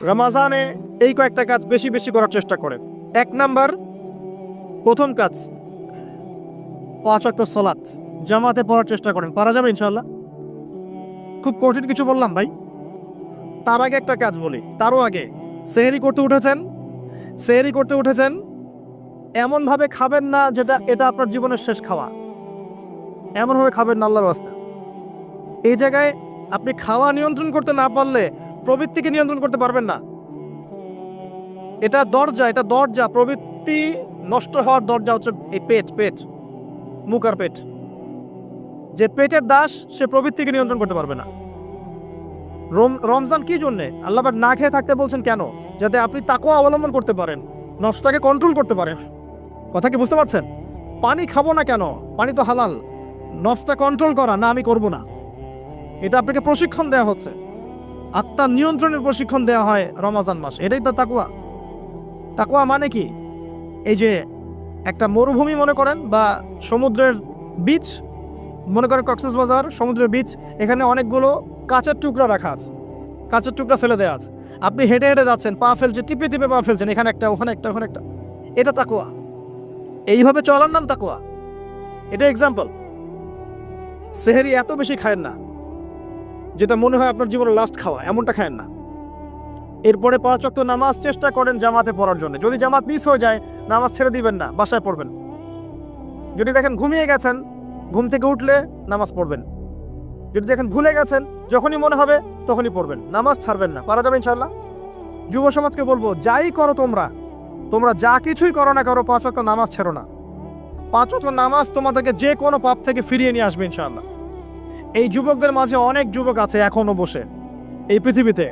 রমাজানে এই কয়েকটা কাজ বেশি বেশি করার চেষ্টা করেন। 1 নাম্বার, প্রথম কাজ 5 ওয়াক্ত সালাত জামাতে পড়ার চেষ্টা করেন। পারা যাবে ইনশাআল্লাহ? খুব কঠিন কিছু বললাম ভাই? তার আগে একটা কাজ বলি, তারও আগে সেহরি করতে উঠেছেন এমনভাবে খাবেন না যেটা এটা আপনার জীবনের শেষ খাওয়া। এমনভাবে খাবেন না আল্লাহর ওয়াস্তে। এই জায়গায় আপনি খাওয়া নিয়ন্ত্রণ করতে না পারলে প্রবৃত্তিকে নিয়ন্ত্রণ করতে পারবেন না। এটা দরজা। প্রবৃত্তি নষ্ট হওয়ার দরজা হচ্ছে এই পেট, মুখ আর পেট। যে পেটের দাস সে প্রবৃত্তিকে নিয়ন্ত্রণ করতে পারবে না। রমজান কি জন্যে আল্লাহ পাক না খেয়ে থাকতে বলছেন কেন? যাতে আপনি তাকওয়া অবলম্বন করতে পারেন, নফসটাকে কন্ট্রোল করতে পারেন। কথা কি বুঝতে পারছেন? পানি খাবো না কেন? পানি তো হালাল। নফসটা কন্ট্রোল করা, না আমি করব না, এটা আপনাকে প্রশিক্ষণ দেওয়া হচ্ছে। আত্মার নিয়ন্ত্রণের প্রশিক্ষণ দেওয়া হয় রমজান মাস। এটাই তো তাকওয়া। তাকওয়া মানে কি? এই যে একটা মরুভূমি মনে করেন, বা সমুদ্রের বিচ মনে করেন, কক্সবাজার সমুদ্রের বিচ, এখানে অনেকগুলো কাঁচের টুকরা রাখা আছে, কাঁচের টুকরা ফেলে দেওয়া আছে। আপনি হেঁটে হেঁটে যাচ্ছেন, পা ফেলছে, টিপে টিপে পা ফেলছেন, এখানে একটা, ওখানে একটা, ওখানে একটা। এটা তাকওয়া। এইভাবে চলার নাম তাকওয়া। এটা এক্সাম্পল। সেহরি এত বেশি খায়েন না যেটা মনে হয় আপনার জীবনের লাস্ট খাওয়া, এমনটা খায়েন না। এরপরে 5 ওয়াক্ত নামাজ চেষ্টা করেন জামাতে পড়ার জন্য। যদি জামাত মিস হয়ে যায়, নামাজ ছেড়ে দিবেন না, বাসায় পড়বেন। যদি দেখেন ঘুমিয়ে গেছেন, ঘুম থেকে উঠলে নামাজ পড়বেন। যদি দেখেন ভুলে গেছেন, যখনই মনে হবে তখনই পড়বেন, নামাজ ছাড়বেন না। পারা যাবে ইনশাআল্লাহ? যুব সমাজকে বলবো, যাই করো তোমরা যা কিছুই করো না করো, 5 ওয়াক্ত নামাজ ছেড়ো না। 5 ওয়াক্ত নামাজ তোমাদেরকে যে কোনো পাপ থেকে ফিরিয়ে নিয়ে আসবে ইনশাআল্লাহ। এই যুবকদের মাঝে অনেক যুবক আছে এখনো বসে এই পৃথিবীতে,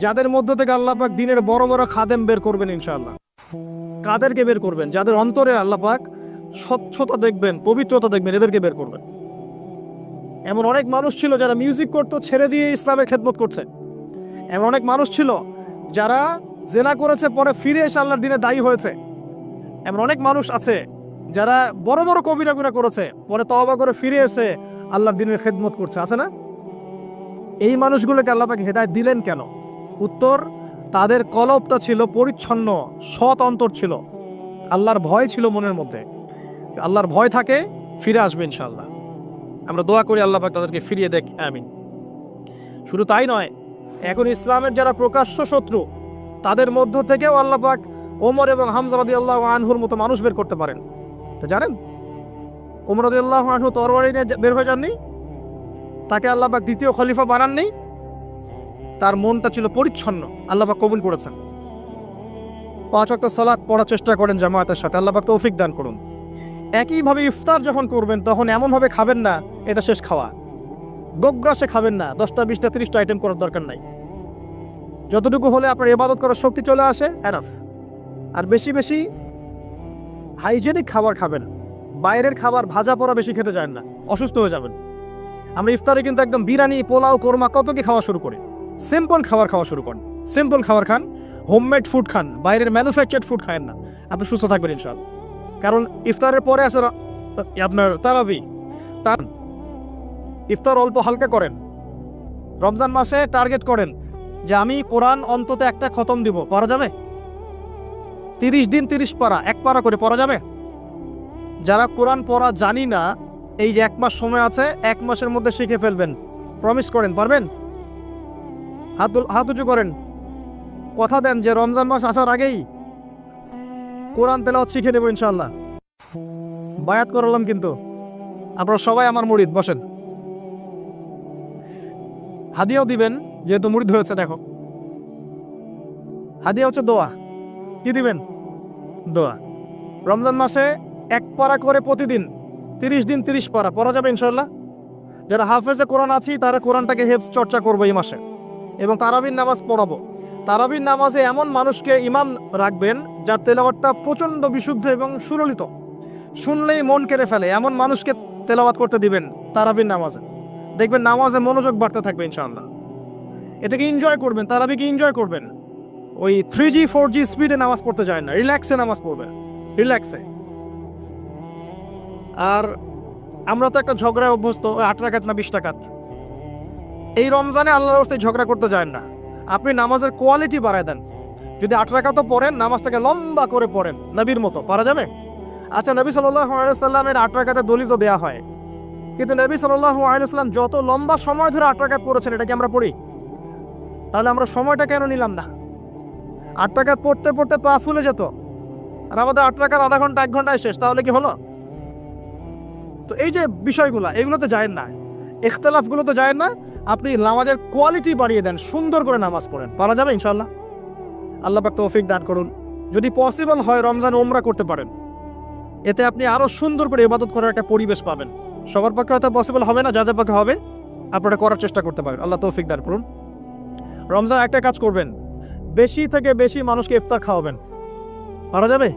যাদের মধ্য থেকে আল্লাহ পাক দিনের বড় বড় খাদেম বের করবেন ইনশাআল্লাহ। কাদেরকে বের করবেন? যাদের অন্তরে আল্লাহ পাক স্বচ্ছতা দেখবেন, পবিত্রতা দেখবেন, এদেরকে বের করবেন। এমন অনেক মানুষ ছিল যারা মিউজিক করতো, ছেড়ে দিয়ে ইসলামের খেদমত করছে। এমন অনেক মানুষ ছিল যারা জেনা করেছে, পরে ফিরে এসে আল্লাহর দিনে দায়ী হয়েছে। এমন অনেক মানুষ আছে যারা বড় বড় কবিরা গুনাহ করেছে, পরে তওবা করে ফিরে এসে আল্লাহর দিনের খেদমত করছে, আছে না? এই মানুষগুলোকে আল্লাহ পাক হেদায়েত দিলেন কেন? উত্তর, তাদের কলবটা ছিল পরিচ্ছন্ন, সৎ অন্তর ছিল, আল্লাহর ভয় ছিল মনের মধ্যে। আল্লাহর ভয় থাকে, ফিরে আসবে ইনশাআল্লাহ। আমরা দোয়া করি আল্লাহ পাক তাদেরকে ফিরিয়ে দেখ, আমিন। শুধু তাই নয়, এখন ইসলামের যারা প্রকাশ্য শত্রু, তাদের মধ্য থেকেও আল্লাহ পাক ওমর এবং হামজা রাদিয়াল্লাহু আনহুর মতো মানুষ বের করতে পারেন। এটা জানেন? ওমর রাদিয়াল্লাহু আনহু তরবারি নিয়ে বের হয়ে যাননি, তাকে আল্লাহ পাক দ্বিতীয় খলিফা বানাননি। তার মনটা ছিল পরিচ্ছন্ন, আল্লাহ পাক কবুল করেছেন। 5 ওয়াক্ত সালাত পড়ার চেষ্টা করেন জামাতের সাথে, আল্লাহ পাক তৌফিক দান করুন। একইভাবে ইফতার যখন করবেন, তখন এমনভাবে খাবেন না এটা শেষ খাওয়া। গোগ্রাসে খাবেন না, 10টা 20টা 30টা আইটেম করার দরকার নাই। যতটুকু হলে আপনার ইবাদত করার শক্তি চলে আসে, এনাফ। আর বেশি বেশি হাইজেনিক খাবার খাবেন। বাইরের খাবার ভাজা পোড়া বেশি খেতে যায় না, অসুস্থ হয়ে যাবেন। আমরা ইফতারে কিন্তু একদম বিরিয়ানি, পোলাও, কোরমা কত কি খাওয়া শুরু করি। সিম্পল খাবার খাওয়া শুরু করেন, সিম্পল খাবার খান, হোমমেড ফুড খান, বাইরের ম্যানুফ্যাকচার্ড ফুড খায়েন না। আপনি সুস্থ থাকবেন ইনশাআল্লাহ। কারণ ইফতারের পরে আসে আপনার তারাবি। তার ইফতার অল্প হালকা করেন। রমজান মাসে টার্গেট করেন যে আমি কোরআন অন্তত একটা খতম দিব। পড়া যাবে? 30 দিন 30 পারা, 1 পারা করে পড়া যাবে? যারা কোরআন পড়া জানি না, এই যে 1 মাস সময় আছে, 1 মাসের মধ্যে শিখে ফেলবেন। প্রমিস করেন, পারবেন? হাত উঁচু করেন, কথা দেন যে রমজান মাস আসার আগেই কোরআন তেলাওয়াত শিখে নেব ইনশাআল্লাহ। বায়াত করলাম কিন্তু, আপনারা সবাই আমার মুরিদ। বসেন, হাদিয়াও দিবেন যেহেতু মুরিদ হয়েছে। দেখো, হাদিয়া হচ্ছে দোয়া। কি দিবেন? দোয়া। রমজান মাসে 1 পারা করে প্রতিদিন, 30 দিন 30 পারা পড়া যাবে ইনশাআল্লাহ। যারা হাফেজে কোরআন আছি তারা কোরআনটাকে হেফজ চর্চা করবো এই মাসে, এবং তারাবির নামাজ পড়াবো। তারাবির নামাজে এমন মানুষকে ইমাম রাখবেন যার তেলাওয়াতটা প্রচণ্ড বিশুদ্ধ এবং সুললিত, শুনলেই মন কেড়ে ফেলে, এমন মানুষকে তেলাওয়াত করতে দিবেন তারাবির নামাজে। দেখবেন নামাজে মনোযোগ বাড়তে থাকবে ইনশাআল্লাহ। এটাকে এনজয় করবেন, তারাবিকে এনজয় করবেন। ওই 3G 4G স্পিডে নামাজ পড়তে যায় না, রিল্যাক্সে নামাজ পড়বেন, রিল্যাক্সে। আর আমরা তো একটা ঝগড়ায় অভ্যস্ত, 8 রাকাত না 20 রাকাত। এই রমজানে আল্লাহর রাস্তায় ঝগড়া করতে যায় না। আপনি নামাজের কোয়ালিটি বাড়ায় দেন। যদি 8 রাকাতও পড়েন, নামাজটাকে লম্বা করে পড়েন নবীর মতো, পারা যাবে? আচ্ছা, নবী সাল্লাল্লাহু আলাইহি ওয়াসাল্লামের 8 রাকাতের দলিল তো দেয়া হয়, কিন্তু নবী সাল্লাল্লাহু আলাইহি ওয়াসাল্লাম যত লম্বা সময় ধরে 8 রাকাত পড়েছেন, এটা কি আমরা পড়ি? তাহলে আমরা সময়টা কেন নিলাম না? 8 রাকাত পড়তে পড়তে পা ফুলে যেত, আর আমাদের 8 রাকাত আধা ঘন্টা 1 ঘন্টায় শেষ, তাহলে কি হলো? তো এই যে বিষয়গুলো, এগুলোতে যায়েন না, ইখতিলাফগুলোতে যায়েন না। আপনি নামাজের কোয়ালিটি বাড়িয়ে দেন, সুন্দর করে নামাজ পড়েন, পারা যাবে ইনশাআল্লাহ। আল্লাহ পাক তৌফিক দান করুন। যদি পসিবল হয় রমজান উমরা করতে পারেন, এতে আপনি আরো সুন্দর করে ইবাদত করার একটা পরিবেশ পাবেন। সবার পক্ষে হয়তো পসিবল হবে না, যাদের পক্ষে হবে আপনারা করার চেষ্টা করতে পারেন। আল্লাহ তৌফিক দান করুন। রমজান একটা কাজ করবেন, বেশি থেকে বেশি মানুষকে ইফতার খাওয়াবেন, পারা যাবে?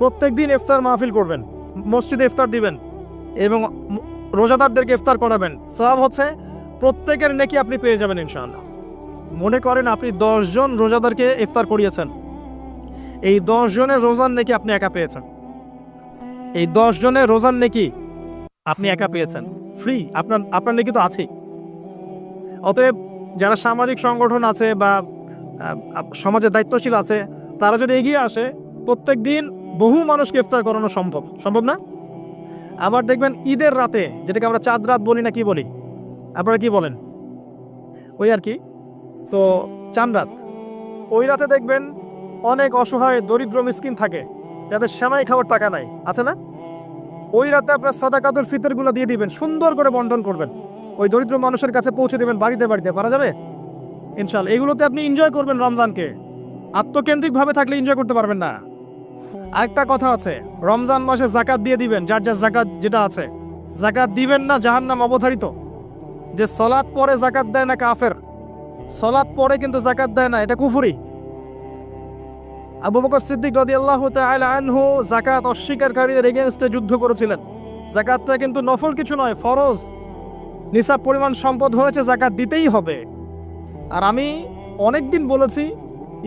প্রত্যেক দিন ইফতার মাহফিল করবেন, মসজিদে ইফতার দিবেন এবং রোজাদারদেরকে ইফতার করাবেন। সওয়াব হচ্ছে প্রত্যেকের নেকি আপনি পেয়ে যাবেন ইনশাআল্লাহ। মনে করেন আপনি 10 জন রোজাদারকে ইফতার করিয়েছেন, এই 10 জনের রোজার নেকি আপনি একা পেয়েছেন। এই 10 জনের রোজার নেকি আপনি একা পেয়েছেন, ফ্রি। আপনার নেকি তো আছেই। অতএব যারা সামাজিক সংগঠন আছে বা সমাজের দায়িত্বশীল আছে, তারা যদি এগিয়ে আসে, প্রত্যেক দিন বহু মানুষকে ইফতার করানো সম্ভব না? আবার দেখবেন ঈদের রাতে, যেটাকে আমরা চাঁদ রাত বলি না, কি বলি আপনারা, কি বলেন? ওই আর কি, তো চাঁদ রাত, ওই রাতে দেখবেন অনেক অসহায় দরিদ্র মিসকিন থাকে, যাদের সেমাই খাওয়ার টাকা নাই, আছে না? ওই রাতে আপনার সাদাকাতুল ফিতরগুলো দিয়ে দিবেন, সুন্দর করে বন্টন করবেন, ওই দরিদ্র মানুষের কাছে পৌঁছে দেবেন বাড়িতে বাড়িতে, পারা যাবে ইনশাআল্লাহ। এগুলোতে আপনি এনজয় করবেন রমজানকে। আত্মকেন্দ্রিকভাবে থাকলে এনজয় করতে পারবেন না। আরেকটা কথা আছে, রমজান মাসে যাকাত দিয়ে দিবেন, যার যার যাকাত যেটা আছে। যাকাত দিবেন না, জাহান্নাম অবধারিত। যে সালাত পরে যাকাত দেয় না কাফের, সালাত পরে কিন্তু যাকাত দেয় না, এটা কুফরি। আবু বকর সিদ্দিক রাদিয়াল্লাহু তাআলা আনহু যাকাত অস্বীকারীদের এগেইনস্টে যুদ্ধ করেছিলেন। যাকাতটা কিন্তু নফল কিছু নয়, ফরজ। নিসাব পরিমাণ সম্পদ হয়েছে, যাকাত দিতেই হবে। আর আমি অনেকদিন বলেছি,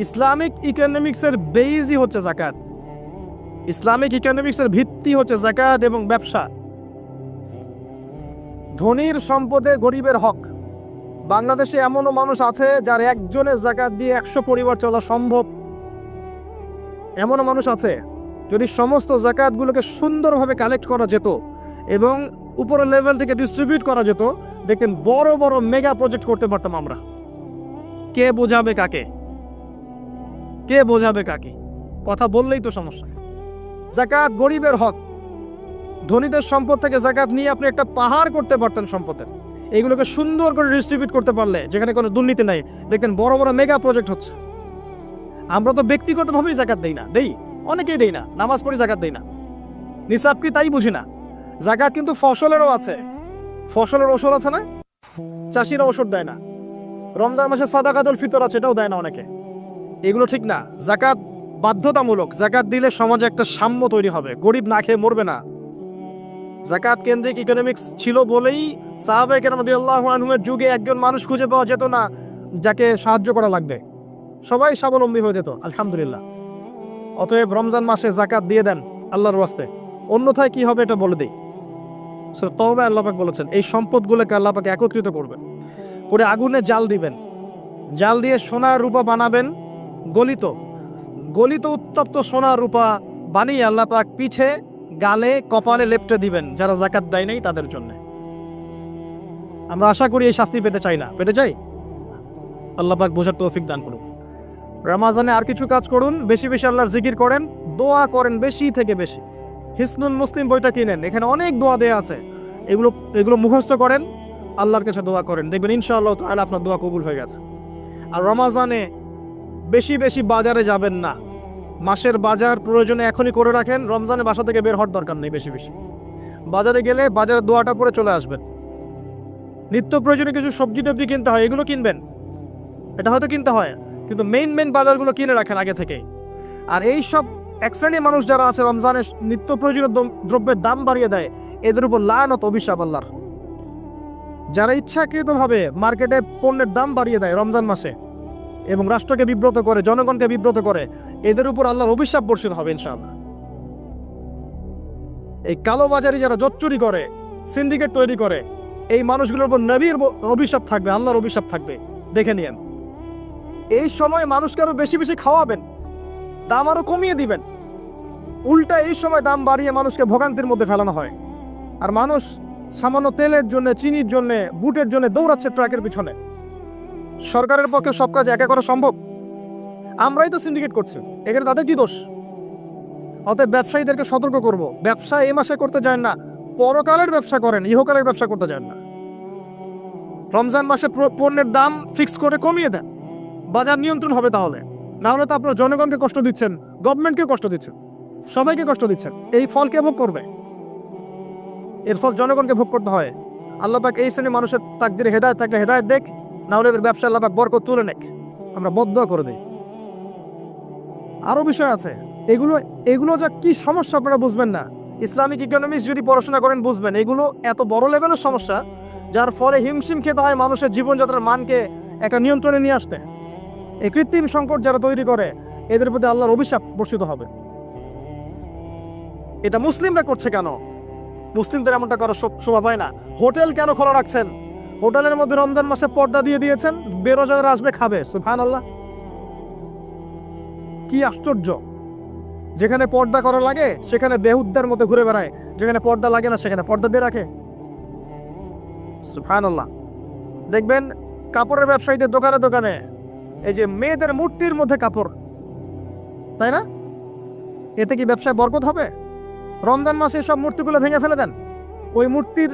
ইসলামিক ইকোনমিক্সের বেইজই হচ্ছে যাকাত। ইসলামিক ইকোনমিক্সের ভিত্তি হচ্ছে যাকাত এবং ব্যবসা। ধনীর সম্পদে গরিবের হক। বাংলাদেশে এমনও মানুষ আছে যার একজনের যাকাত দিয়ে 100 পরিবার চলা সম্ভব। এমনও মানুষ আছে, যদি সমস্ত যাকাতগুলোকে সুন্দরভাবে কালেক্ট করা যেত এবং উপরের লেভেল থেকে ডিস্ট্রিবিউট করা যেত, দেখেন বড় বড় মেগা প্রজেক্ট করতে পারতাম আমরা। কে বোঝাবে কাকে? কে বোঝাবে কাকে? কথা বললেই তো সমস্যা। যাকাত গরিবের হক। ধনীদের সম্পদ থেকে যাকাত নিয়ে আপনি একটা পাহাড় করতে পারতেন সম্পদের। এইগুলোকে সুন্দর করে ডিস্ট্রিবিউট করতে পারলে, যেখানে কোনো দুর্নীতি নাই, দেখেন বড় বড় মেগা প্রজেক্ট হচ্ছে। আমরা তো ব্যক্তিগতভাবেই যাকাত দেই না, অনেকেই দেই না, নামাজ পড়ি যাকাত দেই না। নিসাব কি তাই বুঝি না। যাকাত কিন্তু ফসলেরও আছে, ফসলের ওষুধ আছে না, চাষিরা ওষুধ দেয় না। রমজান মাসে সাদাকাতুল ফিতর আছে, এটাও দেয় না অনেকে। এগুলো ঠিক না। যাকাত বাধ্যতামূলক। যাকাত দিলে সমাজে একটা সাম্য তৈরি হবে, গরিব না খেয়ে মরবে না। যাকাত কেন্দ্রিক ইকোনমিক্স ছিল বলেই সাহাবায়ে কেরাম রাদিয়াল্লাহু আনহুমের যুগে একজন মানুষ খুঁজে পাওয়া যেত না যাকে সাহায্য করা লাগবে, সবাই স্বাবলম্বী হয়ে যেত, আলহামদুলিল্লাহ। অতএব রমজান মাসে যাকাত দিয়ে দেন আল্লাহর ওয়াস্তে, অন্যথায় কি হবে এটা বলে দিই। সূরা তাওবা আল্লাহ পাক বলেছেন, এই সম্পদগুলোকে আল্লাহ পাক একত্রিত করবেন, করে আগুনে জাল দিবেন, জাল দিয়ে সোনা রূপা বানাবেন, গলিত গলিত উত্তপ্ত সোনা রূপা বানিয়ে আল্লাহ পাক পিঠে, গালে, কপালে লেপটে দিবেন যারা যাকাত দেয় নাই তাদের জন্য। আমরা আশা করি এই শাস্তি পেতে চাই না, পেতে চাই? আল্লাহ পাক বোঝার তৌফিক দান করুন। রমজানে আর কিছু কাজ করুন, বেশি বেশি আল্লাহর জিকির করেন, দোয়া করেন বেশি থেকে বেশি। হিসনুল মুসলিম বইটা কিনেন, এখানে অনেক দোয়া দেয়া আছে, এগুলো মুখস্থ করেন, আল্লাহর কাছে দোয়া করেন, দেখবেন ইনশাআল্লাহ তাআলা আপনার দোয়া কবুল হয়ে গেছে। আর রমজানে বেশি বেশি বাজারে যাবেন না। মাসের বাজার প্রয়োজনে এখনই করে রাখেন, রমজানে বাসা থেকে বের হওয়ার দরকার নেই বেশি বেশি। বাজারে গেলে বাজারের দোয়াটা পরে চলে আসবেন। নিত্য প্রয়োজনীয় কিছু সবজি টবজি কিনতে হয়, এগুলো কিনবেন, এটা হয়তো কিনতে হয়, কিন্তু মেইন বাজারগুলো কিনে রাখেন আগে থেকে। আর এই সব এক শ্রেণীর মানুষ যারা আছে রমজানে নিত্য প্রয়োজনীয় দ্রব্যের দাম বাড়িয়ে দেয়, এদের উপর লানত অভিশাপ আল্লাহর। যারা ইচ্ছাকৃতভাবে মার্কেটে পণ্যের দাম বাড়িয়ে দেয় রমজান মাসে এবং রাষ্ট্রকে বিব্রত করে, জনগণকে বিব্রত করে, এদের উপর আল্লাহর অভিশাপ বর্ষিত হবে ইনশাআল্লাহ। এই কালোবাজারি যারা জচ্চুরি করে, সিন্ডিকেট তৈরি করে, এই মানুষগুলোর উপর নবীর অভিশাপ থাকবে, আল্লাহর অভিশাপ থাকবে, দেখে নিয়েন। এই সময় মানুষকে আরো বেশি বেশি খাওয়াবেন, দাম আরো কমিয়ে দিবেন। উল্টা এই সময় দাম বাড়িয়ে মানুষকে ভোগান্তির মধ্যে ফেলানো হয়। আর মানুষ সামান্য তেলের জন্য, চিনির জন্য, বুটের জন্য দৌড়াচ্ছে ট্রাকের পিছনে। সরকারের পক্ষে সব কাজ একা করা সম্ভব? আমরাই তো সিন্ডিকেট করছি, এখানে তাদের কি দোষ? অতএব ব্যবসায়ীদেরকে সতর্ক করব, ব্যবসা এই মাসে করতে যায় না, পরকালের ব্যবসা করেন, ইহকালের ব্যবসা করতে যায় না। রমজান মাসে পণ্যের দাম ফিক্স করে কমিয়ে দেন, বাজার নিয়ন্ত্রণ হবে। তাহলে না হলে তো আপনারা জনগণকে কষ্ট দিচ্ছেন, গভর্নমেন্টকে কষ্ট দিচ্ছেন, সবাইকে কষ্ট দিচ্ছেন। এই ফল কে ভোগ করবে? এর ফল জনগণকে ভোগ করতে হয়। আল্লাহ পাক এই শ্রেণীর মানুষের তাকদিরে হেদায়েত থাকলে হেদায়েত দেখ, না হলে এদের ব্যবসা আল্লাহ পাক বরকত তুলে নেক। আমরা বদদোয়া করে দিই। আরও বিষয় আছে, এগুলো যা কি সমস্যা আপনারা বুঝবেন না। ইসলামিক ইকোনমিক্স যদি পড়াশোনা করেন বুঝবেন, এগুলো এত বড় লেভেলের সমস্যা যার ফলে হিমশিম খেতে হয় মানুষের জীবনযাত্রার মানকে একটা নিয়ন্ত্রণে নিয়ে আসতে। এই কৃত্রিম সংকট যারা তৈরি করে, এদের প্রতি আল্লাহর অভিশাপ বর্ষিত হবে। এটা মুসলিমরা করছে কেন? মুসলিমদের এমনটা করার শোভা পায় না। হোটেল কেন খোলা রাখছেন? হোটেলের মধ্যে রমজান মাসে পর্দা দিয়ে দিয়েছেন, বেরোজারা আসবে, খাবে। সুবহানাল্লাহ, কি আশ্চর্য! যেখানে পর্দা করা লাগে সেখানে বেহুদ্দার মতো ঘুরে বেড়ায়, যেখানে পর্দা লাগে না সেখানে পর্দা দিয়ে রাখে। সুবহানাল্লাহ। দেখবেন কাপড়ের ব্যবসায়ীদের দোকানে দোকানে এই যে মেয়েদের মূর্তির মধ্যে কাপড়, তাই না? এতে কি ব্যবসায় বরকত হবে? রমজান মাসে সব মূর্তিগুলো ভেঙে ফেলে দেন। ওই মূর্তির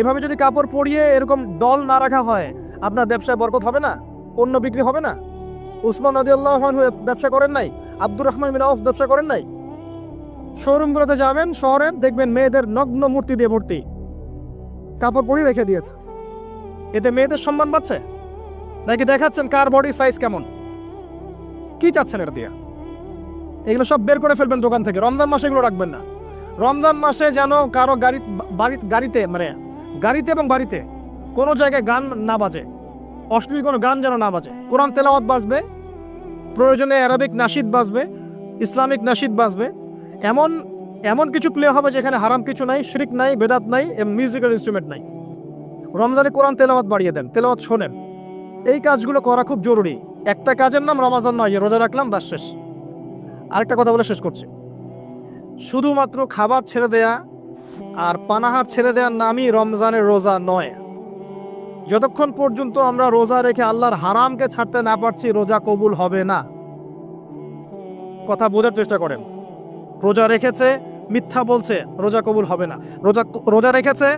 এভাবে যদি কাপড় পরিয়ে এরকম ডল না রাখা হয়, আপনার ব্যবসায় বরকত হবে না? পণ্য বিক্রি হবে না? উসমান রাদিয়াল্লাহু আনহু ব্যবসা করেন নাই? আব্দুর রহমান বিন আউফ ব্যবসা করেন নাই? শোরুমগুলোতে যাবেন শহরে, দেখবেন মেয়েদের নগ্ন মূর্তি দিয়ে ভর্তি, কাপড় পরিয়ে রেখে দিয়েছে। এতে মেয়েদের সম্মান পাচ্ছে নাকি দেখাচ্ছেন কার বডি সাইজ কেমন? কি চাচ্ছেন এটা দিয়ে? এগুলো সব বের করে ফেলবেন দোকান থেকে। রমজান মাসে এগুলো রাখবেন না। রমজান মাসে যেন কারো গাড়িতে এবং বাড়িতে কোনো জায়গায় গান না বাজে, অশ্লীল কোনো গান যেন না বাজে। কোরআন তেলাওয়াত বাজবে, প্রয়োজনে অ্যারাবিক নাশিদ বাজবে, ইসলামিক নাশিদ বাজবে। এমন কিছু প্লে হবে যেখানে হারাম কিছু নাই, শিরক নাই, বেদাত নাই, মিউজিক্যাল ইনস্ট্রুমেন্ট নাই। রমজানে কোরআন তেলাওয়াত বাড়িয়ে দেন, তেলাওয়াত শোনেন। এই কাজগুলো করা খুব জরুরি। একটা কাজের নাম রমজান নয়, রোজা রাখলাম বাস শেষ। আরেকটা কথা বলে শেষ করছি, শুধুমাত্র খাবার ছেড়ে দেয়া আর পানাহার ছেড়ে দেওয়ার নামই রমজানের রোজা নয়। যতক্ষণ পর্যন্ত আমরা রোজা রেখে আল্লাহর হারামকে ছাড়তে না পারছি, রোজা কবুল হবে না। কথা বোঝার চেষ্টা করেন। রোজা রেখেছে, মিথ্যা বলছে, রোজা কবুল হবে না। রোজা রেখেছে,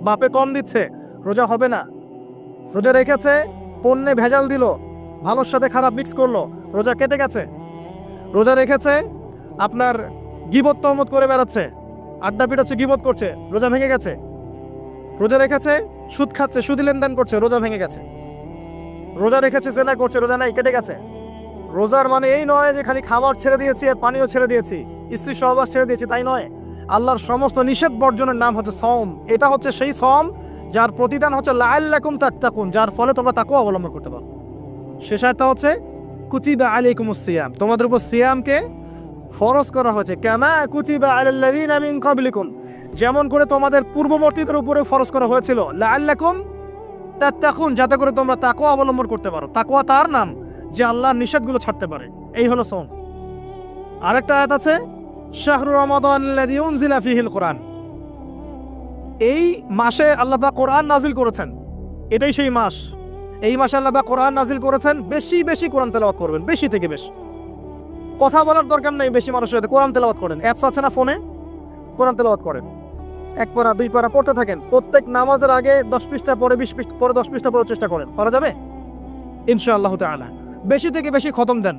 বাপে কম দিচ্ছে, রোজা হবে না। রোজা রেখেছে, পণ্যে ভেজাল দিল, ভালোর সাথে খারাপ মিক্স করলো, রোজা কেটে গেছে। রোজা রেখেছে, আপনার গীবত তহমত করে বেড়াচ্ছে, আড্ডা পিটাচ্ছে, গীবত করছে, রোজা ভেঙে গেছে। রোজা রেখেছে, সুদ খাচ্ছে, সুদি লেনদেন করছে, রোজা ভেঙে গেছে। রোজা রেখেছে, জেনা করছে, রোজা নাই, কেটে গেছে। রোজার মানে এই নয় যে খালি খাবার ছেড়ে দিয়েছি আর পানিও ছেড়ে দিয়েছি, স্ত্রী সহবাস ছেড়ে দিয়েছি, তাই নয়। আল্লাহর সমস্ত নিষেধ বর্জনের নাম হচ্ছে সওম। এটা হচ্ছে সেই সওম যার প্রতিদান হচ্ছে লাআল্লাকুম তাত্তাকুন, যার ফলে তোমরা তাকওয়া অবলম্বন করতে পারো। শেষ আয়াতটা হচ্ছে কুতিবা আলাইকুমুস সিয়াম, তোমাদের উপর সিয়ামকে ফরজ করা হয়েছে। কামা কুতিবা আলাল্লাযিনা মিন ক্বাবলিকুম, যেমন করে তোমাদের পূর্ববর্তীদের উপরে ফরজ করা হয়েছিল। লাআল্লাকুম তাত্তাকুন, যাতে করে তোমরা তাকওয়া অবলম্বন করতে পারো। তাকওয়া তার নাম যে আল্লাহর নিষেধগুলো ছাড়তে পারে। এই হলো সওম। আরেকটা আয়াত আছে, শাহরু রমাদানাল্লাযী উনজিলা ফীহিল কুরআন, এই মাসে আল্লাহ পাক কোরআন নাজিল করেছেন। এটাই সেই মাস। এই মাসে আল্লাহ পাক কোরআন নাজিল করেছেন। বেশি বেশি কোরআন তেলাওয়াত করবেন, বেশি থেকে বেশি। কথা বলার দরকার নেই বেশি মানুষের সাথে, কোরআন তেলাওয়াত করেন। অ্যাপস আছে না ফোনে, কোরআন তেলাওয়াত করেন। 1 পারা 2 পারা পড়তে থাকেন। প্রত্যেক নামাজের আগে 10 পৃষ্ঠা পরে 20 পৃষ্ঠা পরে 10 পৃষ্ঠা পড়ার চেষ্টা করেন। পারা যাবে ইনশাআল্লাহ তাআলা। বেশি থেকে বেশি খতম দেন,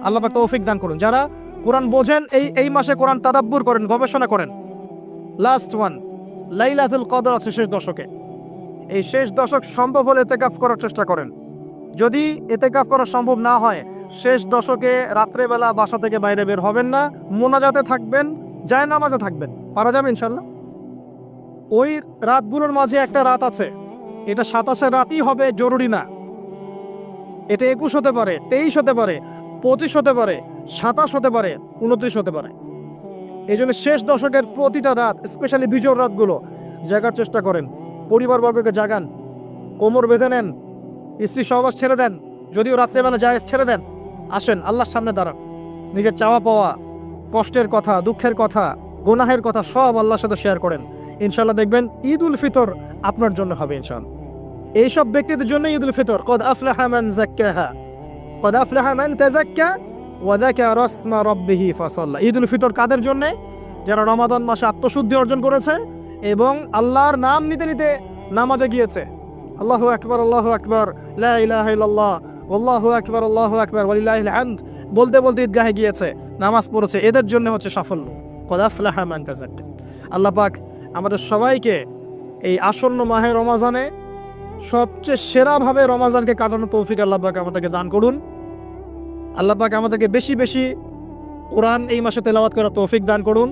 আল্লাহ পাক তৌফিক দান করুন। যারা কোরআন বোঝেন এই মাসে কোরআন তাদাব্বুর করেন, গবেষণা করেন। লাস্ট ওয়ান, লাইলাতুল কদর আছে শেষ দশকে। এই শেষ দশক সম্ভব হলে ইতিকাফ করার চেষ্টা করেন। যদি ইতিকাফ করা সম্ভব না হয়, শেষ দশকে রাত্রেবেলা বাসা থেকে বাইরে বের হবেন না, মোনাজাতে থাকবেন, যায় নামাজে থাকবেন। পারা যাবে ইনশাল্লাহ। ওই রাতগুলোর মাঝে একটা রাত আছে, এটা 27 রাতই হবে জরুরি না। এটা 21 হতে পারে, 23 হতে পারে, 25 হতে পারে, 27 হতে পারে, 29 হতে পারে। এই জন্য শেষ দশকের প্রতিটা রাত, স্পেশালি বিজোর রাতগুলো জাগার চেষ্টা করেন। পরিবারবর্গকে জাগান, কোমর বেঁধে নেন, স্ত্রী সহবাস ছেড়ে দেন, যদিও রাত্রেবেলা জায়েজ ছেড়ে দেন, আসেন আল্লাহর সামনে দাঁড়ান, নিজের চাওয়া পাওয়া, কষ্টের কথা, দুঃখের কথা, গুনাহের কথা সব আল্লাহর সাথে শেয়ার করেন। ইনশাআল্লাহ দেখবেন ঈদ উল ফিতর আপনার জন্য হবে ইনশাআল্লাহ। এইসব ব্যক্তিদের জন্য ঈদ উল ফিতর। কদ আফলাহা মান যাক্কাহা কদ আফলাহা মান তাযাক্কা ওয়া যাকারা ইসমা রাব্বিহি ফাসাল্লা। ঈদ উল ফিতর কাদের জন্য? যারা রমাদান মাসে আত্মশুদ্ধি অর্জন করেছে এবং আল্লাহর নাম নিতে নিতে নামাজে গিয়েছে। আল্লাহু আকবার, আল্লাহু আকবার, লা ইলাহা ইল্লাল্লাহ, আল্লাহু আকবার, আল্লাহু আকবার, ওয়ালিল্লাহিল হামদ বলতে বলতে ঈদগাহে গিয়েছে, নামাজ পড়েছে, এদের জন্য হচ্ছে সাফল্য। কদ আফলাহা মান তাযাক্কা। আল্লাহ পাক আমাদের সবাইকে এই আসন্ন মাহে রমাজানে সবচেয়ে সেরাভাবে রমাজানকে কাটানোর তৌফিক আল্লাহ পাক আমাদেরকে দান করুন। আল্লাহ পাক আমাদেরকে বেশি বেশি কোরআন এই মাসে তেলাওয়াত করার তৌফিক দান করুন।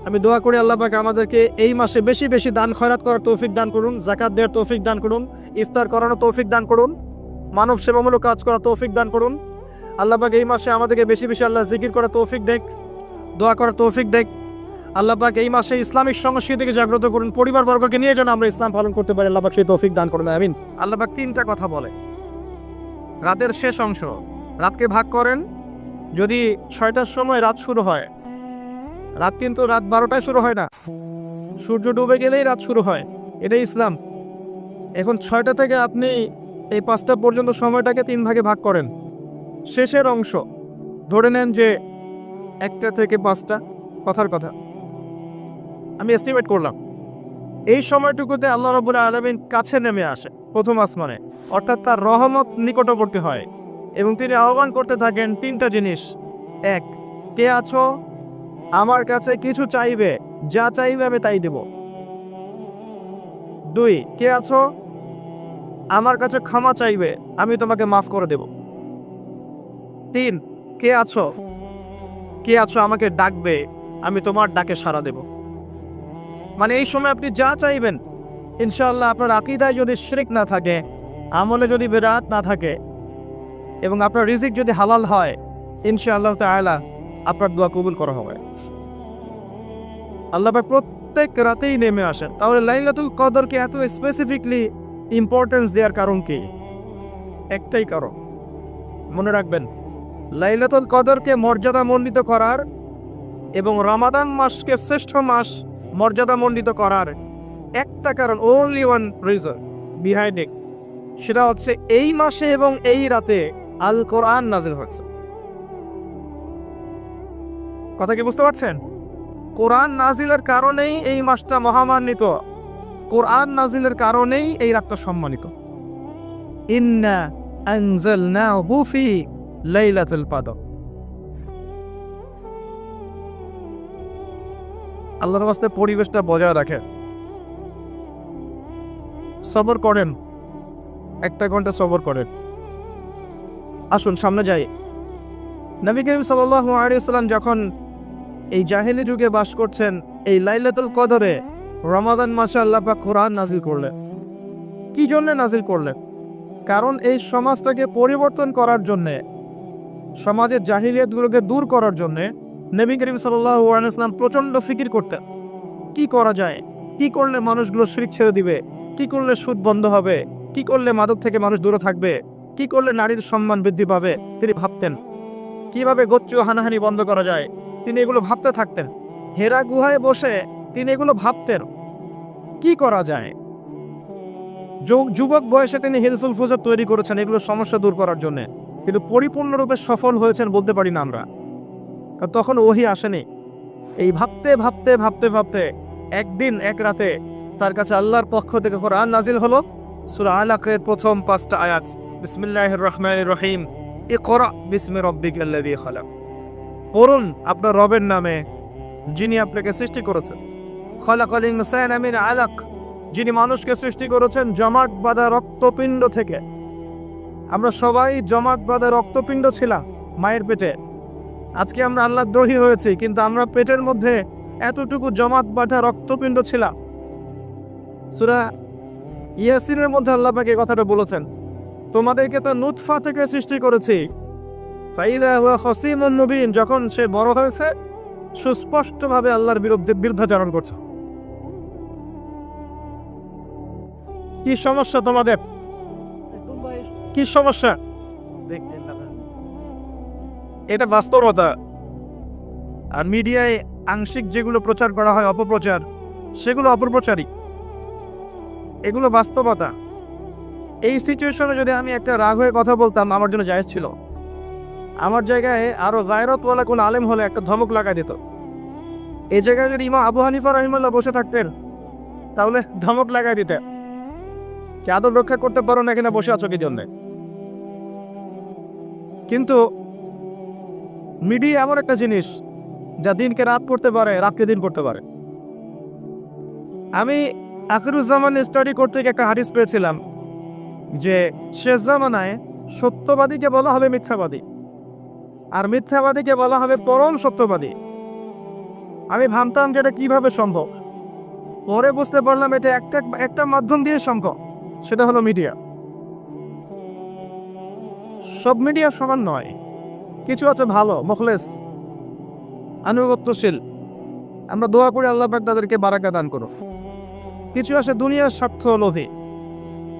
আমি দোয়া করি আল্লাহ পাক আমাদেরকে এই মাসে বেশি বেশি দান খয়রাত করার তৌফিক দান করুন, যাকাত দেওয়ার তৌফিক দান করুন, ইফতার করানোর তৌফিক দান করুন, মানব সেবামূলক কাজ করার তৌফিক দান করুন। আল্লাহ পাক এই মাসে আমাদেরকে বেশি বেশি আল্লাহ জিকির করার তৌফিক দেখ, দোয়া করার তৌফিক দেখ। আল্লাহ পাক এই মাসে ইসলামিক সংস্কৃতিকে জাগ্রত করুন, পরিবারবর্গকে নিয়ে যেন আমরা ইসলাম পালন করতে পারি। আল্লাহ পাক সেই তৌফিক দান করুন, আমিন। আল্লাহ পাক তিনটা কথা বলে রাতের শেষ অংশ, রাতকে ভাগ করেন। যদি 6টার সময় রাত শুরু হয়, রাত কিন্তু রাত 12টায় শুরু হয় না, সূর্য ডুবে গেলেই রাত শুরু হয়, এটাই ইসলাম। এখন 6টা থেকে আপনি এই 5টা পর্যন্ত সময়টাকে 3 ভাগে ভাগ করেন। শেষের অংশ ধরে নেন যে 1টা থেকে 5টা, কথার কথা আমি এস্টিমেট করলাম, এই সময়টুকুতে আল্লাহ রাব্বুল আলামিন কাছে নেমে আসে প্রথম আসমানে, অর্থাৎ তার রহমত নিকটবর্তী হয় এবং তিনি আহ্বান করতে থাকেন 3টা জিনিস। 1, কে আছো আমার কাছে কিছু চাইবে, যা চাইবে আমি তাই দেব। 2, কে আছো আমার কাছে ক্ষমা চাইবে, আমি তোমাকে মাফ করে দেব। 3, কে আছো আমাকে ডাকবে, আমি তোমার ডাকে সাড়া দেব। মানে এই সময় আপনি যা চাইবেন ইনশাআল্লাহ, আপনার আকীদায় যদি শিরক না থাকে, আমলে যদি বিদআত না থাকে এবং আপনার রিজিক যদি হালাল হয়, ইনশাআল্লাহ তাআলা আপনার দোয়া কবুল করা হবে। আল্লাহ পাক প্রত্যেক রাতেই নেমে আসেন। তাহলে লাইলাতুল কদরকে এত স্পেসিফিকলি ইম্পর্টেন্স দেওয়ার কারণ কি? একটাই কারণ, মনে রাখবেন, লাইলাতুল কদরকে মর্যাদামণ্ডিত করার এবং রমাদান মাসকে শ্রেষ্ঠ মাস মর্যাদামণ্ডিত করার একটা কারণ, only one reason behind it, সেটা হচ্ছে এই মাসে এবং এই রাতে আল কোরআন নাজিল হচ্ছে। কথা কি বুঝতে পারছেন? কোরআন নাজিলের কারণেই এই মাসটা মহামান্বিত, কোরআন নাজিলের কারণেই এই রাতটা সম্মানিত। ইন্না আনজালনাহু ফি লাইলাতুল কদর। আল্লাহর ওয়াস্তে পরিবেশটা বজায় রাখেন, সবর করেন, 1 ঘন্টা সবর করেন। আসুন সামনে যাই। নবী করিম সাল্লাল্লাহু আলাইহি ওয়াসাল্লাম যখন এই জাহেলি যুগে বাস করছেন, এই লাইলাতুল কদরে রমাদান মাসে আল্লাহ পাক কোরআন নাজিল করলেন। কি জন্য নাজিল করলেন? কারণ এই সমাজটাকে পরিবর্তন করার জন্যে, সমাজের জাহিলিয়াতগুলোকে দূর করার জন্যে নবী করিম সাল্লাল্লাহু আলাইহি ওয়াসাল্লাম প্রচণ্ড ফিকির করতেন। কি করা যায়, কি করলে মানুষগুলো শিরক ছেড়ে দিবে, কি করলে সুদ বন্ধ হবে, কি করলে মাদক থেকে মানুষ দূরে থাকবে, কি করলে নারীর সম্মান বৃদ্ধি পাবে। তিনি ভাবতেন কিভাবে গোত্র হানাহানি বন্ধ করা যায়, তিনি এগুলো ভাবতে থাকতেন। হেরা গুহায় বসে তিনি এগুলো ভাবতেন কি করা যায়। যুবক বয়সে তিনি হিলফুল ফুজর তৈরি করেছেন এগুলো সমস্যা দূর করার জন্য, কিন্তু পরিপূর্ণরূপে সফল হয়েছেন বলতে পারি না আমরা, কারণ তখন ওহী আসেনি। এই ভাবতে ভাবতে ভাবতে ভাবতে একদিন এক রাতে তার কাছে আল্লাহর পক্ষ থেকে কোরআন নাজিল হলো। সূরা আলাকের প্রথম 5টা আয়াত, বিসমিল্লাহির রহমানির রহিম, ইকরা বিসমি রাব্বিকাল্লাযী খালাক। পড়ুন আপনার রবের নামে, যিনি আপনাকে সৃষ্টি করেছেন। খালাকাল ইনসানা মিন আলাক, যিনি মানুষকে সৃষ্টি করেছেন জমাট বাঁধা রক্তপিণ্ড থেকে। আমরা সবাই জমাট বাঁধা রক্তপিণ্ড ছিলাম মায়ের পেটে। আজকে আমরা আল্লাহ দ্রোহী হয়েছি, কিন্তু আমরা পেটের মধ্যে এতটুকু জমাট বাঁধা রক্তপিণ্ড ছিলাম। সূরা ইয়াসিনের মধ্যে আল্লাহ পাক এই কথাটা বলেছেন, তোমাদেরকে তো নুতফা থেকে সৃষ্টি করেছি, ফাইদা হুয়া খাসীমুন মুবিন, যখন সে বড় হয়েছে সুস্পষ্টভাবে আল্লাহর বিরুদ্ধাচরণ করছে। কি সমস্যা তোমাদের? কি সমস্যা? দেখতেন না। এটা বাস্তবতা। আর মিডিয়ায় আংশিক যেগুলো প্রচার করা হয় অপপ্রচার, সেগুলো অপপ্রচারই, এগুলো বাস্তবতা। এই সিচুয়েশনে যদি আমি একটা রাগ হয়ে কথা বলতাম আমার জন্য জায়েজ ছিল। আমার জায়গায় আরো গায়রতওয়ালা কোন আলেম হলে একটা ধমক লাগাই দিত। এই জায়গায় যদি ইমাম আবু হানিফা রাহিমাহুল্লাহ বসে থাকতেন তাহলে ধমক লাগাই দিতে, কি আদব রক্ষা করতে পারো না কিনা, বসে আছো কি জন্যে। কিন্তু মিডিয়া এমন একটা জিনিস যা দিনকে রাত করতে পারে, রাতকে দিন করতে পারে। আমি আখিরুজ্জামান স্টাডি করতে গিয়ে একটা হাদিস পেয়েছিলাম যে শেষ জামানায় সত্যবাদীকে বলা হবে মিথ্যাবাদী, আর মিথ্যাবাদীকে বলা হবে পরম সত্যবাদী। আমি ভাবতাম যে এটা কিভাবে সম্ভব, পরে বুঝতে পারলাম এটা একটা মাধ্যম দিয়ে সম্ভব, সেটা হলো মিডিয়া। সব মিডিয়া সমান নয়, কিছু আছে ভালো, মুখলেস, আনুগত্যশীল, আমরা দোয়া করি আল্লাহ পাক তাদেরকে বারাকা দান করো। কিছু আছে দুনিয়ার স্বার্থ লোভী,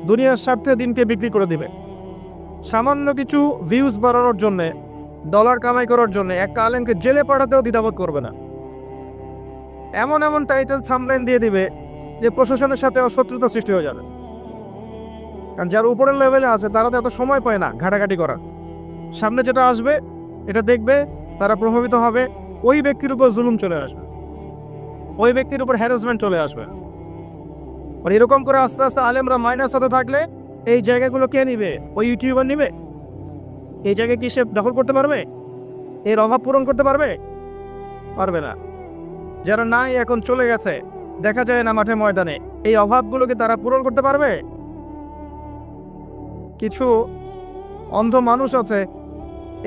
দুনিয়ার স্বার্থে দিনকে বিক্রি করে দিবে। সামান্য কিছু ভিউজ বাড়ানোর জন্যে, ডলার কামাই করার জন্য একটা আলেমকে জেলে পাঠাতেও দ্বিধাবোধ করবে না। এমন এমন টাইটেল সামলাইন দিয়ে দিবে যে প্রশাসনের সাথে শত্রুতা সৃষ্টি হয়ে যাবে। কারণ যারা উপরের লেভেলে আছে তারা তো এত সময় পায় না ঘাটাঘাটি করার। সামনে যেটা আসবে এটা দেখবে, তারা প্রভাবিত হবে, ওই ব্যক্তির উপর জুলুম চলে আসবে, ওই ব্যক্তির উপর হ্যারাসমেন্ট চলে আসবে। মানে এরকম করে আস্তে আস্তে আলেমরা মাইনাস হতে থাকলে এই জায়গাগুলো কে নিবে? ওই ইউটিউবার নিবে? এই জায়গায় কি সে দখল করতে পারবে? এর অভাব পূরণ করতে পারবে? পারবে না। যারা নাই এখন চলে গেছে, দেখা যায় না মাঠে ময়দানে, এই অভাবগুলোকে তারা পূরণ করতে পারবে? কিছু অন্ধ মানুষ আছে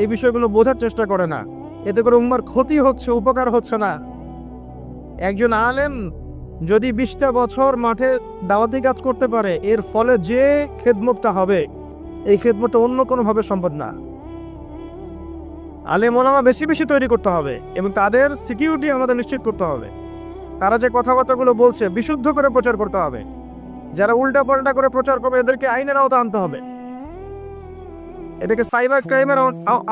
এই বিষয়গুলো বোঝার চেষ্টা করে না, এতে করে উম্মার ক্ষতি হচ্ছে, উপকার হচ্ছে না। একজন আলেম যদি 20টা বছর মাঠে দাওয়াতি কাজ করতে পারে, এর ফলে যে খেদমতটা হবে এই খেদমতটা অন্য কোনোভাবে সম্ভব না। আলেম ওলামা বেশি বেশি তৈরি করতে হবে এবং তাদের সিকিউরিটি আমাদের নিশ্চিত করতে হবে। তারা যে কথাবার্তাগুলো বলছে বিশুদ্ধ করে প্রচার করতে হবে। যারা উল্টা পাল্টা করে প্রচার করবে এদেরকে আইনের আওতায় আনতে হবে, এটাকে সাইবার ক্রাইমের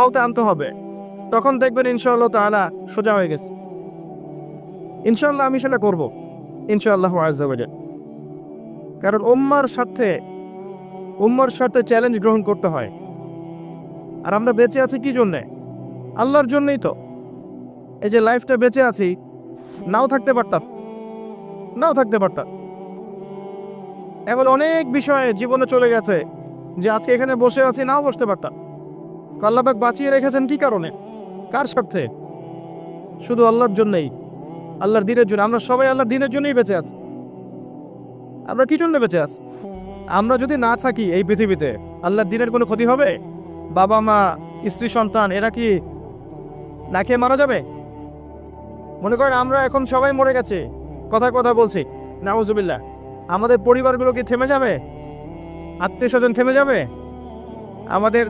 আওতায় আনতে হবে। তখন দেখবেন ইনশাআল্লাহ তাআলা সোজা হয়ে গেছে। ইনশাআল্লাহ আমি সেটা করবো, ইনশাআল্লাহ আযজা ওয়া জাল। কারণ উম্মার স্বার্থে চ্যালেঞ্জ গ্রহণ করতে হয়। আর আমরা বেঁচে আছি কি জন্যে? আল্লাহর জন্যই তো। এই যে লাইফটা বেঁচে আছি, নাও থাকতে পারতাম। এমন অনেক বিষয়ে জীবনে চলে গেছে যে আজকে এখানে বসে আছি, নাও বসতে পারতাম। আল্লাহ পাক বাঁচিয়ে রেখেছেন কি কারণে? কার স্বার্থে? শুধু আল্লাহর জন্যই, আল্লাহর দ্বীনের জন্য। আমরা সবাই আল্লাহর দ্বীনের জন্যই বেঁচে আছি। আমরা কি জন্য বেঁচে আছি? আমরা যদি না থাকি এই পৃথিবীতে, আল্লাহর দ্বীনের কোনো ক্ষতি হবে? বাবা মা, স্ত্রী সন্তান এরা কি না খেয়ে মারা যাবে? মনে করেন আমরা এখন সবাই মরে গেছে, কথা বলছি, নাউজুবিল্লাহ, আমাদের পরিবারগুলো কি থেমে যাবে? আত্মীয় স্বজন থেমে যাবে? আমাদের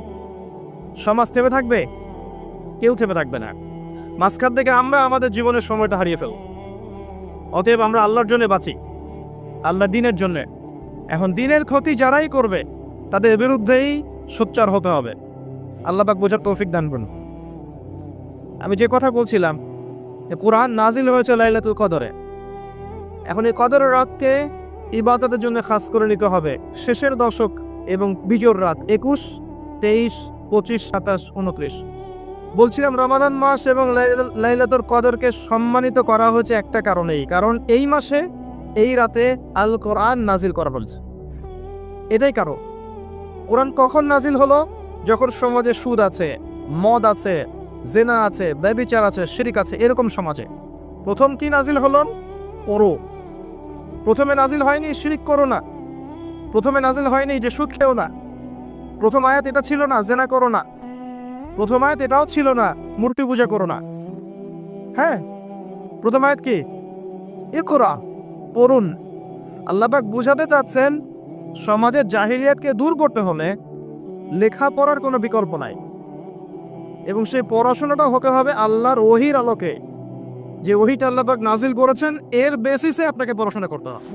সমাজ থেমে থাকবে? কেউ থেমে থাকবে না। মাঝখান থেকে আমরা আমাদের জীবনের সময়টা হারিয়ে ফেলব। অতএব আমরা আল্লাহর জন্য বাঁচি, আল্লাহর দ্বীনের জন্য। এখন দ্বীনের ক্ষতি যারাই করবে তাদের বিরুদ্ধেই সোচ্চার হতে হবে। আল্লাহ পাক বোঝার তৌফিক দান করুন। আমি যে কথা বলছিলাম, কোরআন নাজিল হয়েছে লাইলাতুল কদরে। এখন এই কদরের রাতকে ইবাদতের জন্য খাস করে নিতে হবে। শেষের দশক এবং বিজোর রাত 21, 23, 25, 27, 29। বলছিলাম রমাদান মাস এবং লাইলাতুল কদরকে সম্মানিত করা হয়েছে একটা কারণেই, কারণ এই মাসে এই রাতে আল কোরআন নাজিল করা হয়েছে। এটাই কারণ। কোরআন কখন নাজিল হলো? যখন সমাজে সুদ আছে, মদ আছে, জেনা আছে, ব্যভিচার আছে, শিরক আছে, এরকম সমাজে প্রথম কি নাজিল হলো? পড়ো। প্রথমে নাজিল হয়নি শিরক করো না, প্রথমে নাজিল হয়নি যে সুদ খেও না, প্রথম আয়াত এটা ছিল না জেনা করো না, প্রথম আয়াত এটাও ছিল না মূর্তি পূজা করো না। হ্যাঁ, প্রথম আয়াত কি? ইকরা, পড়ুন। আল্লাহ পাক বুঝাতে চাচ্ছেন সমাজের জাহিলিয়াতকে দূর করতে হলে লেখাপড়ার কোনো বিকল্প নাই, এবং সেই পড়াশোনাটা হতে হবে আল্লাহর ওহীর আলোকে। যে ওহীটা আল্লাহ পাক নাজিল করেছেন এর বেসিসে আপনাকে পড়াশোনা করতে হবে।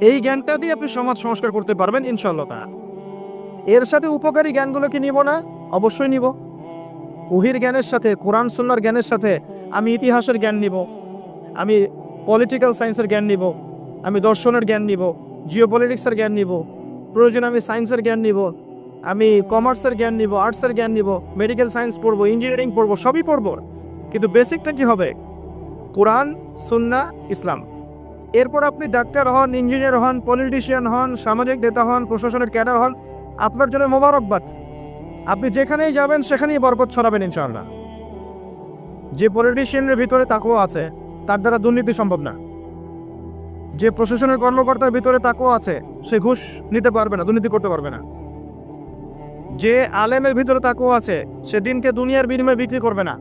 এই জ্ঞানটা দিয়ে আপনি সমাজ সংস্কার করতে পারবেন ইনশাআল্লাহ তাআলা। এর সাথে উপকারী জ্ঞানগুলোকে নিব না, অবশ্যই নিব। ওহির জ্ঞানের সাথে, কোরআন সুন্নাহর জ্ঞানের সাথে আমি ইতিহাসের জ্ঞান নিব, আমি পলিটিক্যাল সায়েন্সের জ্ঞান নিব, আমি দর্শনের জ্ঞান নিব, জিওপলিটিক্সের জ্ঞান নিব, প্রয়োজন আমি সায়েন্সের জ্ঞান নিব, আমি কমার্সের জ্ঞান নিব, আর্টসের জ্ঞান নিব, মেডিকেল সায়েন্স পড়বো, ইঞ্জিনিয়ারিং পড়বো, সবই পড়বো। কিন্তু বেসিকটা কি হবে? কোরআন, সুন্নাহ, ইসলাম। এরপর আপনি ডাক্তার হন, ইঞ্জিনিয়ার হন, পলিটিশিয়ান হন, সামাজিক নেতা হন, প্রশাসনের ক্যাডার হন, আপনার জন্য মোবারকবাদ। আপনি যেখানেই যাবেন সেখানেই বরকত ছড়াবেন ইনশাআল্লাহ। যে পলিটিশিয়ানের ভিতরে তাকওয়া আছে তার দ্বারা দুর্নীতি সম্ভব না। যে প্রশাসনের কর্মকর্তার ভিতরে তাকওয়া আছে সে ঘুষ নিতে পারবে না, দুর্নীতি করতে পারবে না। যে আলেমের ভিতরে তাকওয়া আছে সে দিনকে দুনিয়ার বিনিময়ে বিক্রি করবে না।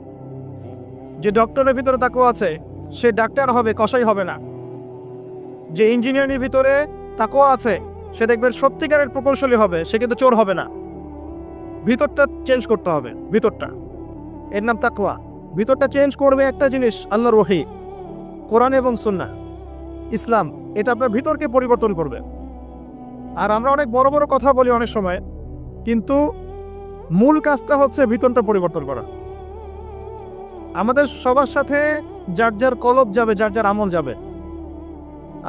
যে ডক্টরের ভিতরে তাকওয়া আছে সে ডাক্তার হবে, কসাই হবে না। যে ইঞ্জিনিয়ারের ভিতরে তাকওয়া আছে সে দেখবেন সত্যিকারের প্রকৌশলী হবে, সে কিন্তু চোর হবে না। ভিতরটা চেঞ্জ করতে হবে, ভিতরটা, এর নাম তাকওয়া। ভিতরটা চেঞ্জ করবে একটা জিনিস, আল্লাহর ওহী, কোরআন এবং সুন্নাহ, ইসলাম। এটা আপনার ভিতরকে পরিবর্তন করবে। আর আমরা অনেক বড় বড় কথা বলি অনেক সময়, কিন্তু মূল কাজটা হচ্ছে ভিতরটা পরিবর্তন করা। আমাদের সবার সাথে যার যার কলব যাবে, যার যার আমল যাবে।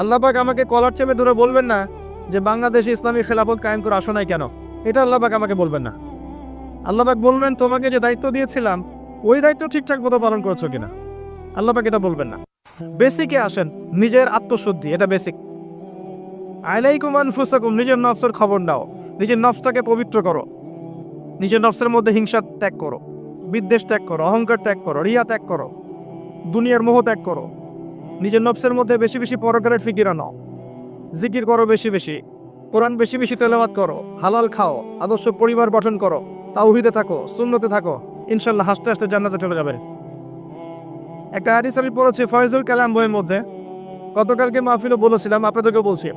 আল্লাহ পাক আমাকে কলার চেপে ধরে বলবেন না যে বাংলাদেশে ইসলামী খেলাফত কায়েম করে আসো নাই কেন, এটা আল্লাহ পাক আমাকে বলবেন না। আল্লাহ পাক বলবেন তোমাকে যে দায়িত্ব দিয়েছিলাম ওই দায়িত্ব ঠিকঠাক মতো পালন করেছো কিনা। আল্লাহ পাক এটা বলবেন না। বেসিকে আসেন, নিজের আত্মশুদ্ধি, এটা বেসিক। আলাইকুম আনফুসাকুম, নিজের নফসের খবর নাও, নিজের নফসটাকে পবিত্র করো, নিজের নফসের মধ্যে হিংসা ত্যাগ করো, বিদ্বেষ ত্যাগ করো, অহংকার ত্যাগ করো, রিয়া ত্যাগ করো, দুনিয়ার মোহ ত্যাগ করো। নিজের নফসের মধ্যে বেশি বেশি পরকারের ফিকির আনো, জিকির করো বেশি বেশি, কোরআন বেশি বেশি তেলাওয়াত করো, হালাল খাও, আদর্শ পরিবার গঠন করো, তাওহীদে থাকো, সুন্নতে থাকো, ইনশাল্লাহ হাসতে হাসতে জান্নাতে চলে যাবে। একটা হাদিস আমি পড়েছি ফয়জুল কালাম বইয়ের মধ্যে, গতকালকে মাহফিলও বলেছিলাম, আপনাদেরকে বলছি।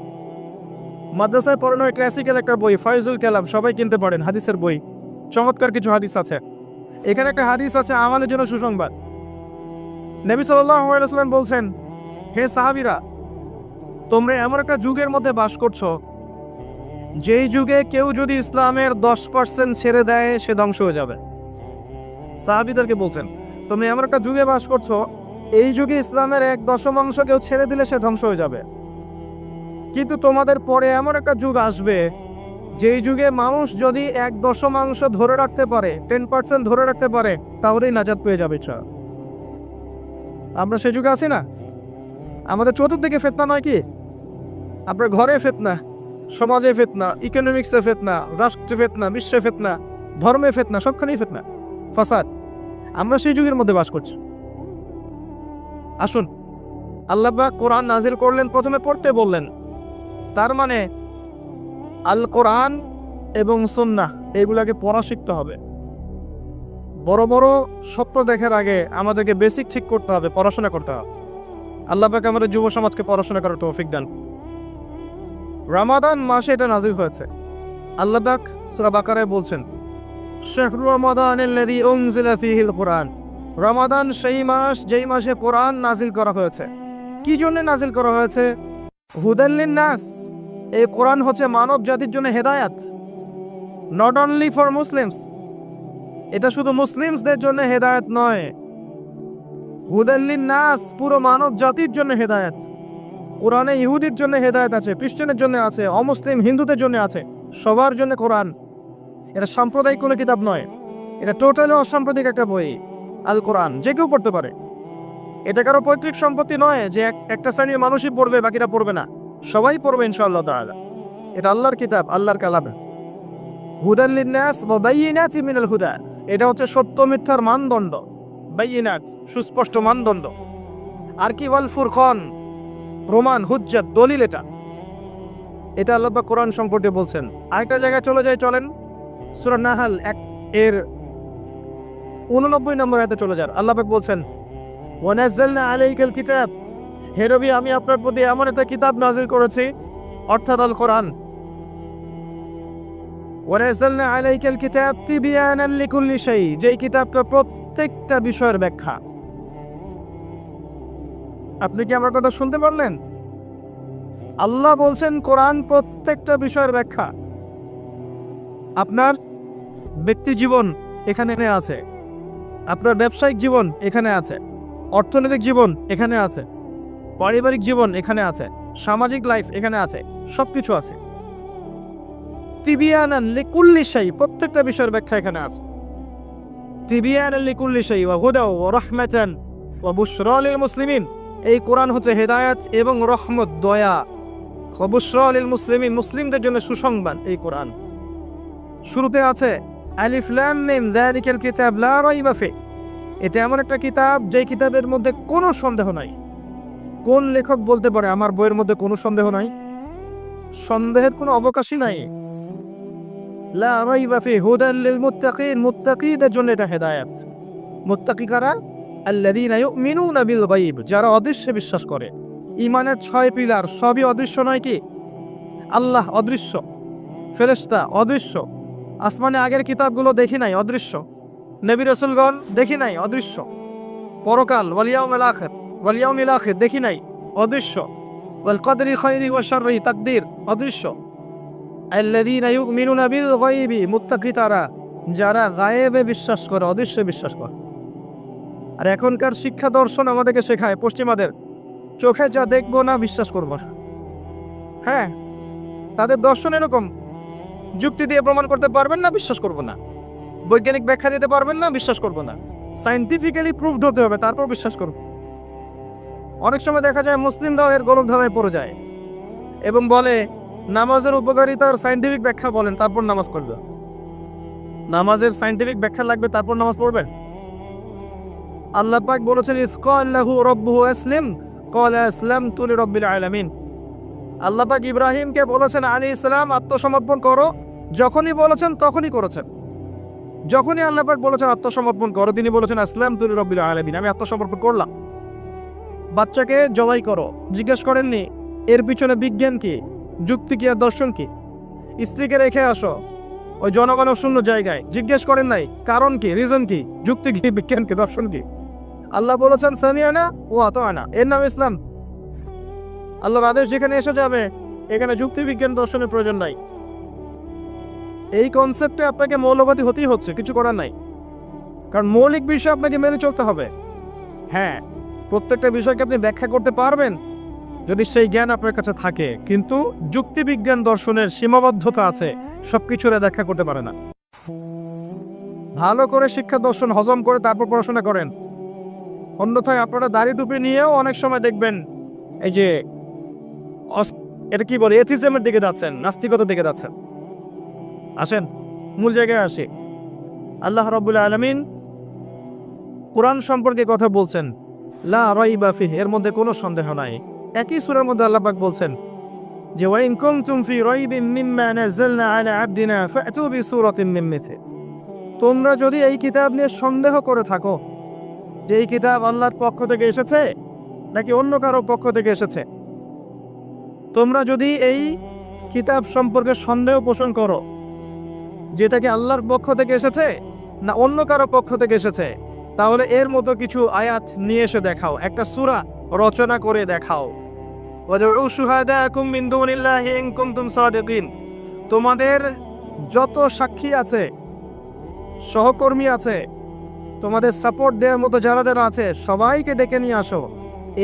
মাদ্রাসায় পড়ানো ক্লাসিক্যাল একটা বই ফয়জুল কালাম, সবাই কিনতে পারেন, হাদিসের বই, চমৎকার কিছু হাদিস আছে। এখানে একটা হাদিস আছে আমাদের জন্য সুসংবাদ। নবী সাল্লাল্লাহু আলাইহি ওয়াসাল্লাম বলছেন, হে সাহাবীরা, তোমরা এমন একটা যুগের মধ্যে বাস করছো যেই যুগে কেউ যদি ইসলামের 10% ছেড়ে দেয় সে ধ্বংস হয়ে যাবে। সাহাবীদেরকে বলছেন তোমরা এমন একটা যুগে বাস করছো, এই যুগে ইসলামের 1/10 কেউ ছেড়ে দিলে সে ধ্বংস হয়ে যাবে। কিন্তু তোমাদের পরে এমন একটা যুগ আসবে যেই যুগে মানুষ যদি 1/10 ধরে রাখতে পারে, 10% ধরে রাখতে পারে, তাহলেই নাজাত পেয়ে যাবে। আমরা সেই যুগে আছি না? আমাদের চতুর্দিকে ফিতনা নয় কি? আপনার ঘরে ফিতনা, সমাজে ফিতনা, ইকোনমিক্সে ফিতনা, রাষ্ট্রে ফিতনা, বিশ্বে ফিতনা, ধর্মে ফিতনা, সবখানেই ফিতনা, ফাসাদ। আমরা সেই যুগের মধ্যে বাস করছি। আসুন, আল্লাহ পাক কোরআন নাজিল করলেন, প্রথমে পড়তে বললেন। তার মানে আল কোরআন এবং সুন্নাহ এগুলাকে পড়া শিখতে হবে। বড় বড় স্বপ্ন দেখার আগে আমাদেরকে বেসিক ঠিক করতে হবে, পড়াশোনা করতে হবে। আল্লাহ পাক আমাদের যুব সমাজকে পড়াশোনা করার তৌফিক দান। রমাদান মাসে এটা নাজিল হয়েছে। আল্লাহ পাক সূরা বাকারায় বলছেন, শাহরু রমাদানিল্লাযী উনজিলা ফীহিল কুরআন। রমাদান সেই মাস যেই মাসে কোরআন নাজিল করা হয়েছে। কি জন্য নাজিল করা হয়েছে? হুদাল লিন-নাস। এই কোরআন হচ্ছে মানব জাতির জন্য হেদায়াত, নট অনলি ফর মুসলিমস। এটা শুধু মুসলিমসদের জন্য হেদায়াত নয়, হুদাল লিন-নাস, পুরো মানব জাতির জন্য হেদায়াত। কোরআনে ইহুদির জন্য হেদায়েত আছে, খ্রিস্টানের জন্য আছে, অমুসলিম হিন্দুদের জন্য আছে, সবার জন্য কোরআন। এটা সাম্প্রদায়িক কোনো কিতাব নয়, এটা টোটালি অসাম্প্রদায়িক একটা বই। আল কোরআন যে কেউ পড়তে পারে। এটা কারো পৈতৃক সম্পত্তি নয় যে একটা শ্রেণীর মানুষই পড়বে বাকিরা পড়বে না, সবাই পড়বে ইনশাআল্লাহ তাআলা। এটা আল্লাহর কিতাব, আল্লাহর কালাম। হুদাল লিন-নাস ওয়া বাইয়িনাতিন মিনাল হুদা। এটা হচ্ছে সত্য মিথ্যার মানদণ্ড, বাইয়িনাত, সুস্পষ্ট মানদণ্ড। আর কি ওয়াল ফুরকান, প্রমাণ, হুজ্জাত, দলিল। এটা আল্লাহ পাক কোরআন সম্পর্কে বলছেন। আরেকটা জায়গায় চলে যাই, চলেন সূরা নাহল 1-89 নম্বর আয়াতে চলে যান। আল্লাহ পাক বলছেন, ওয়া নাযালনা আলাইকাল কিতাব। হে নবী, আমি আপনার প্রতি এমন একটা কিতাব নাযিল করেছি, অর্থাৎ আল কোরআন। ওয়া নাযালনা আলাইকাল কিতাব তিবয়ানান লিকুল্লি শাই, যেই কিতাবটা প্রত্যেকটা বিষয়ের ব্যাখ্যা। আপনি কি আমার কথা শুনতে পারলেন? আল্লাহ বলছেন কোরআন প্রত্যেকটা বিষয়ের ব্যাখ্যা। আপনার ব্যক্তি জীবন এখানে আছে, আপনার ব্যবসায়িক জীবন এখানে আছে, অর্থনৈতিক জীবন এখানে আছে, পারিবারিক জীবন এখানে আছে, সামাজিক লাইফ এখানে আছে, সবকিছু আছে। তিবিয়ানান লিকুল্লি শাই, প্রত্যেকটা বিষয়ের ব্যাখ্যা এখানে আছে। তিবিয়ানান লিকুল্লি শাই ওয়া হুদা ওয়া রাহমাতান ওয়া বুশরা লিল মুসলিমিন। এই কোরআন হচ্ছে হেদায়েত এবং রহমত, দয়া। ওয়া বুশরা লিল মুসলিমিন, মুসলিমদের জন্য সুসংবাদ এই কোরআন। শুরুতে আছে আলিফ লাম মিম যালিকাল কিতাব লা রাইবা ফি। এটা এমন একটা কিতাব যে কিতাবের মধ্যে কোনো সন্দেহ নাই। কোন লেখক বলতে পারে আমার বইয়ের মধ্যে কোনো সন্দেহ নাই? সন্দেহের কোনো অবকাশই নাই। লা রাইবা ফি হুদাল লিল মুত্তাকিন, মুত্তাকিদের জন্য এটা হেদায়েত। মুত্তাকি কারা? আল্লাযীনা ইউমিনুনা বিল গায়ব, যারা অদৃশ্যে বিশ্বাস করে। ঈমানের 6 পিলার সবই অদৃশ্য নয় কি? আল্লাহ অদৃশ্য, ফেরেশতা অদৃশ্য, আসমানে আগের কিতাবগুলো দেখি নাই, অদৃশ্য। নবী রাসূলগণ দেখি নাই, অদৃশ্য। পরকাল ওয়াল ইয়াউমিল আখির দেখি নাই, অদৃশ্য। ওয়াল কদরি খায়রি ওয়া শাররি, তাকদীর অদৃশ্য। আল্লাযীনা ইউমিনুনা বিল গায়বি, মুত্তাকি তারা যারা গায়েবে বিশ্বাস করে, অদৃশ্যে বিশ্বাস করে। আর এখনকার শিক্ষা দর্শন আমাদেরকে শেখায় পশ্চিমাদের, চোখে যা দেখবো না বিশ্বাস করবো। হ্যাঁ, তাদের দর্শন এরকম, যুক্তি দিয়ে প্রমাণ করতে পারবেন না, বিশ্বাস করবো না। বৈজ্ঞানিক ব্যাখ্যা দিতে পারবেন না, বিশ্বাস করবো না। সায়েন্টিফিক্যালি প্রুভড হতে হবে, তারপর বিশ্বাস করব। অনেক সময় দেখা যায় মুসলিমরাও এর গলদধাঁধায় পড়ে যায় এবং বলে নামাজের উপকারিতার সায়েন্টিফিক ব্যাখ্যা বলেন, তারপর নামাজ পড়বে। নামাজের সায়েন্টিফিক ব্যাখ্যা লাগবে, তারপর নামাজ পড়বেন? আল্লাহ পাক বলেছেন ইয ক্বালাহু রাব্বুহু আসলিম ক্বালা আসলামতু লিরাব্বিল আলামিন। আল্লাহ পাক ইব্রাহিমকে বলেছেন আলাইহিস সালাম আত্মসমর্পণ করো, যখনই বলেছেন তখনই করেছেন। যখনই আল্লাহ পাক বলেছেন আত্মসমর্পণ করো, তিনি বলেছেন আসলামতু লিরাব্বিল আলামিন, আমি আত্মসমর্পণ করলাম। বাচ্চাকে জবাই করো, জিজ্ঞেস করেননি এর পিছনে বিজ্ঞান কি, যুক্তি কি আর দর্শন কি? স্ত্রীকে রেখে আসো ওই জনগণের শূন্য জায়গায়, জিজ্ঞেস করেন নাই কারণ কি, রিজন কি, যুক্তি কি, বিজ্ঞান কি, দর্শন কি? আল্লাহ বলেছেন সামিআনা ওয়া আতা'না, এর নাম ইসলাম। আল্লাহর আদেশ যেখানে এসে যাবে এখানে যুক্তি বিজ্ঞান দর্শনের প্রয়োজন নাই। এই কনসেপ্টে আপনাকে মৌলবাদী হতেই হচ্ছে, কিছু করার নাই। কারণ মৌলিক বিষয় আপনাকে মেনে চলতে হবে। হ্যাঁ, প্রত্যেকটা বিষয়কে আপনি ব্যাখ্যা করতে পারবেন যদি সেই জ্ঞান আপনার কাছে থাকে, কিন্তু যুক্তি বিজ্ঞান দর্শনের সীমাবদ্ধতা আছে, সবকিছুরে ব্যাখ্যা করতে পারে না। ভালো করে শিক্ষা দর্শন হজম করে তারপর পড়াশোনা করেন। অন্যথায় আপনারা দাড়ি টুপি নিয়েও অনেক সময় দেখবেন এই যে এটা কি বলে, এথিজমের দিকে যাচ্ছেন, নাস্তিকতার দিকে যাচ্ছেন। আসেন মূল জায়গায় আসি। আল্লাহ রাব্বুল আলামিন কুরআন সম্পর্কে কথা বলছেন, লা রাইবা ফিহি, এর মধ্যে কোনো সন্দেহ নাই। একই সূরার মধ্যে আল্লাহ পাক বলছেন যে ওয়া ইন কুনতুম ফি রাইবিন মিম্মা নাযালনা আলা আবদিনা ফাতু বিসূরাতিন মিন মিথলি। তোমরা যদি এই কিতাব নিয়ে সন্দেহ করে থাকো যে এই কিতাব আল্লাহর পক্ষ থেকে এসেছে নাকি অন্য কারো পক্ষ থেকে এসেছে, তোমরা যদি এই কিতাব সম্পর্কে সন্দেহ পোষণ করো যেটা কি আল্লাহর পক্ষ থেকে এসেছে না অন্য কারো পক্ষ থেকে এসেছে, তাহলে এর মতো কিছু আয়াত নিয়ে এসে দেখাও, একটা সূরা রচনা করে দেখাও। ওয়াদউ শুহাদাকুম মিন দুনিল্লাহি ইন কুনতুম সাদিকিন, তোমাদের যত সাক্ষী আছে, সহকর্মী আছে, তোমাদের সাপোর্ট দেওয়ার মতো যারা যারা আছে সবাইকে ডেকে নিয়ে আসো,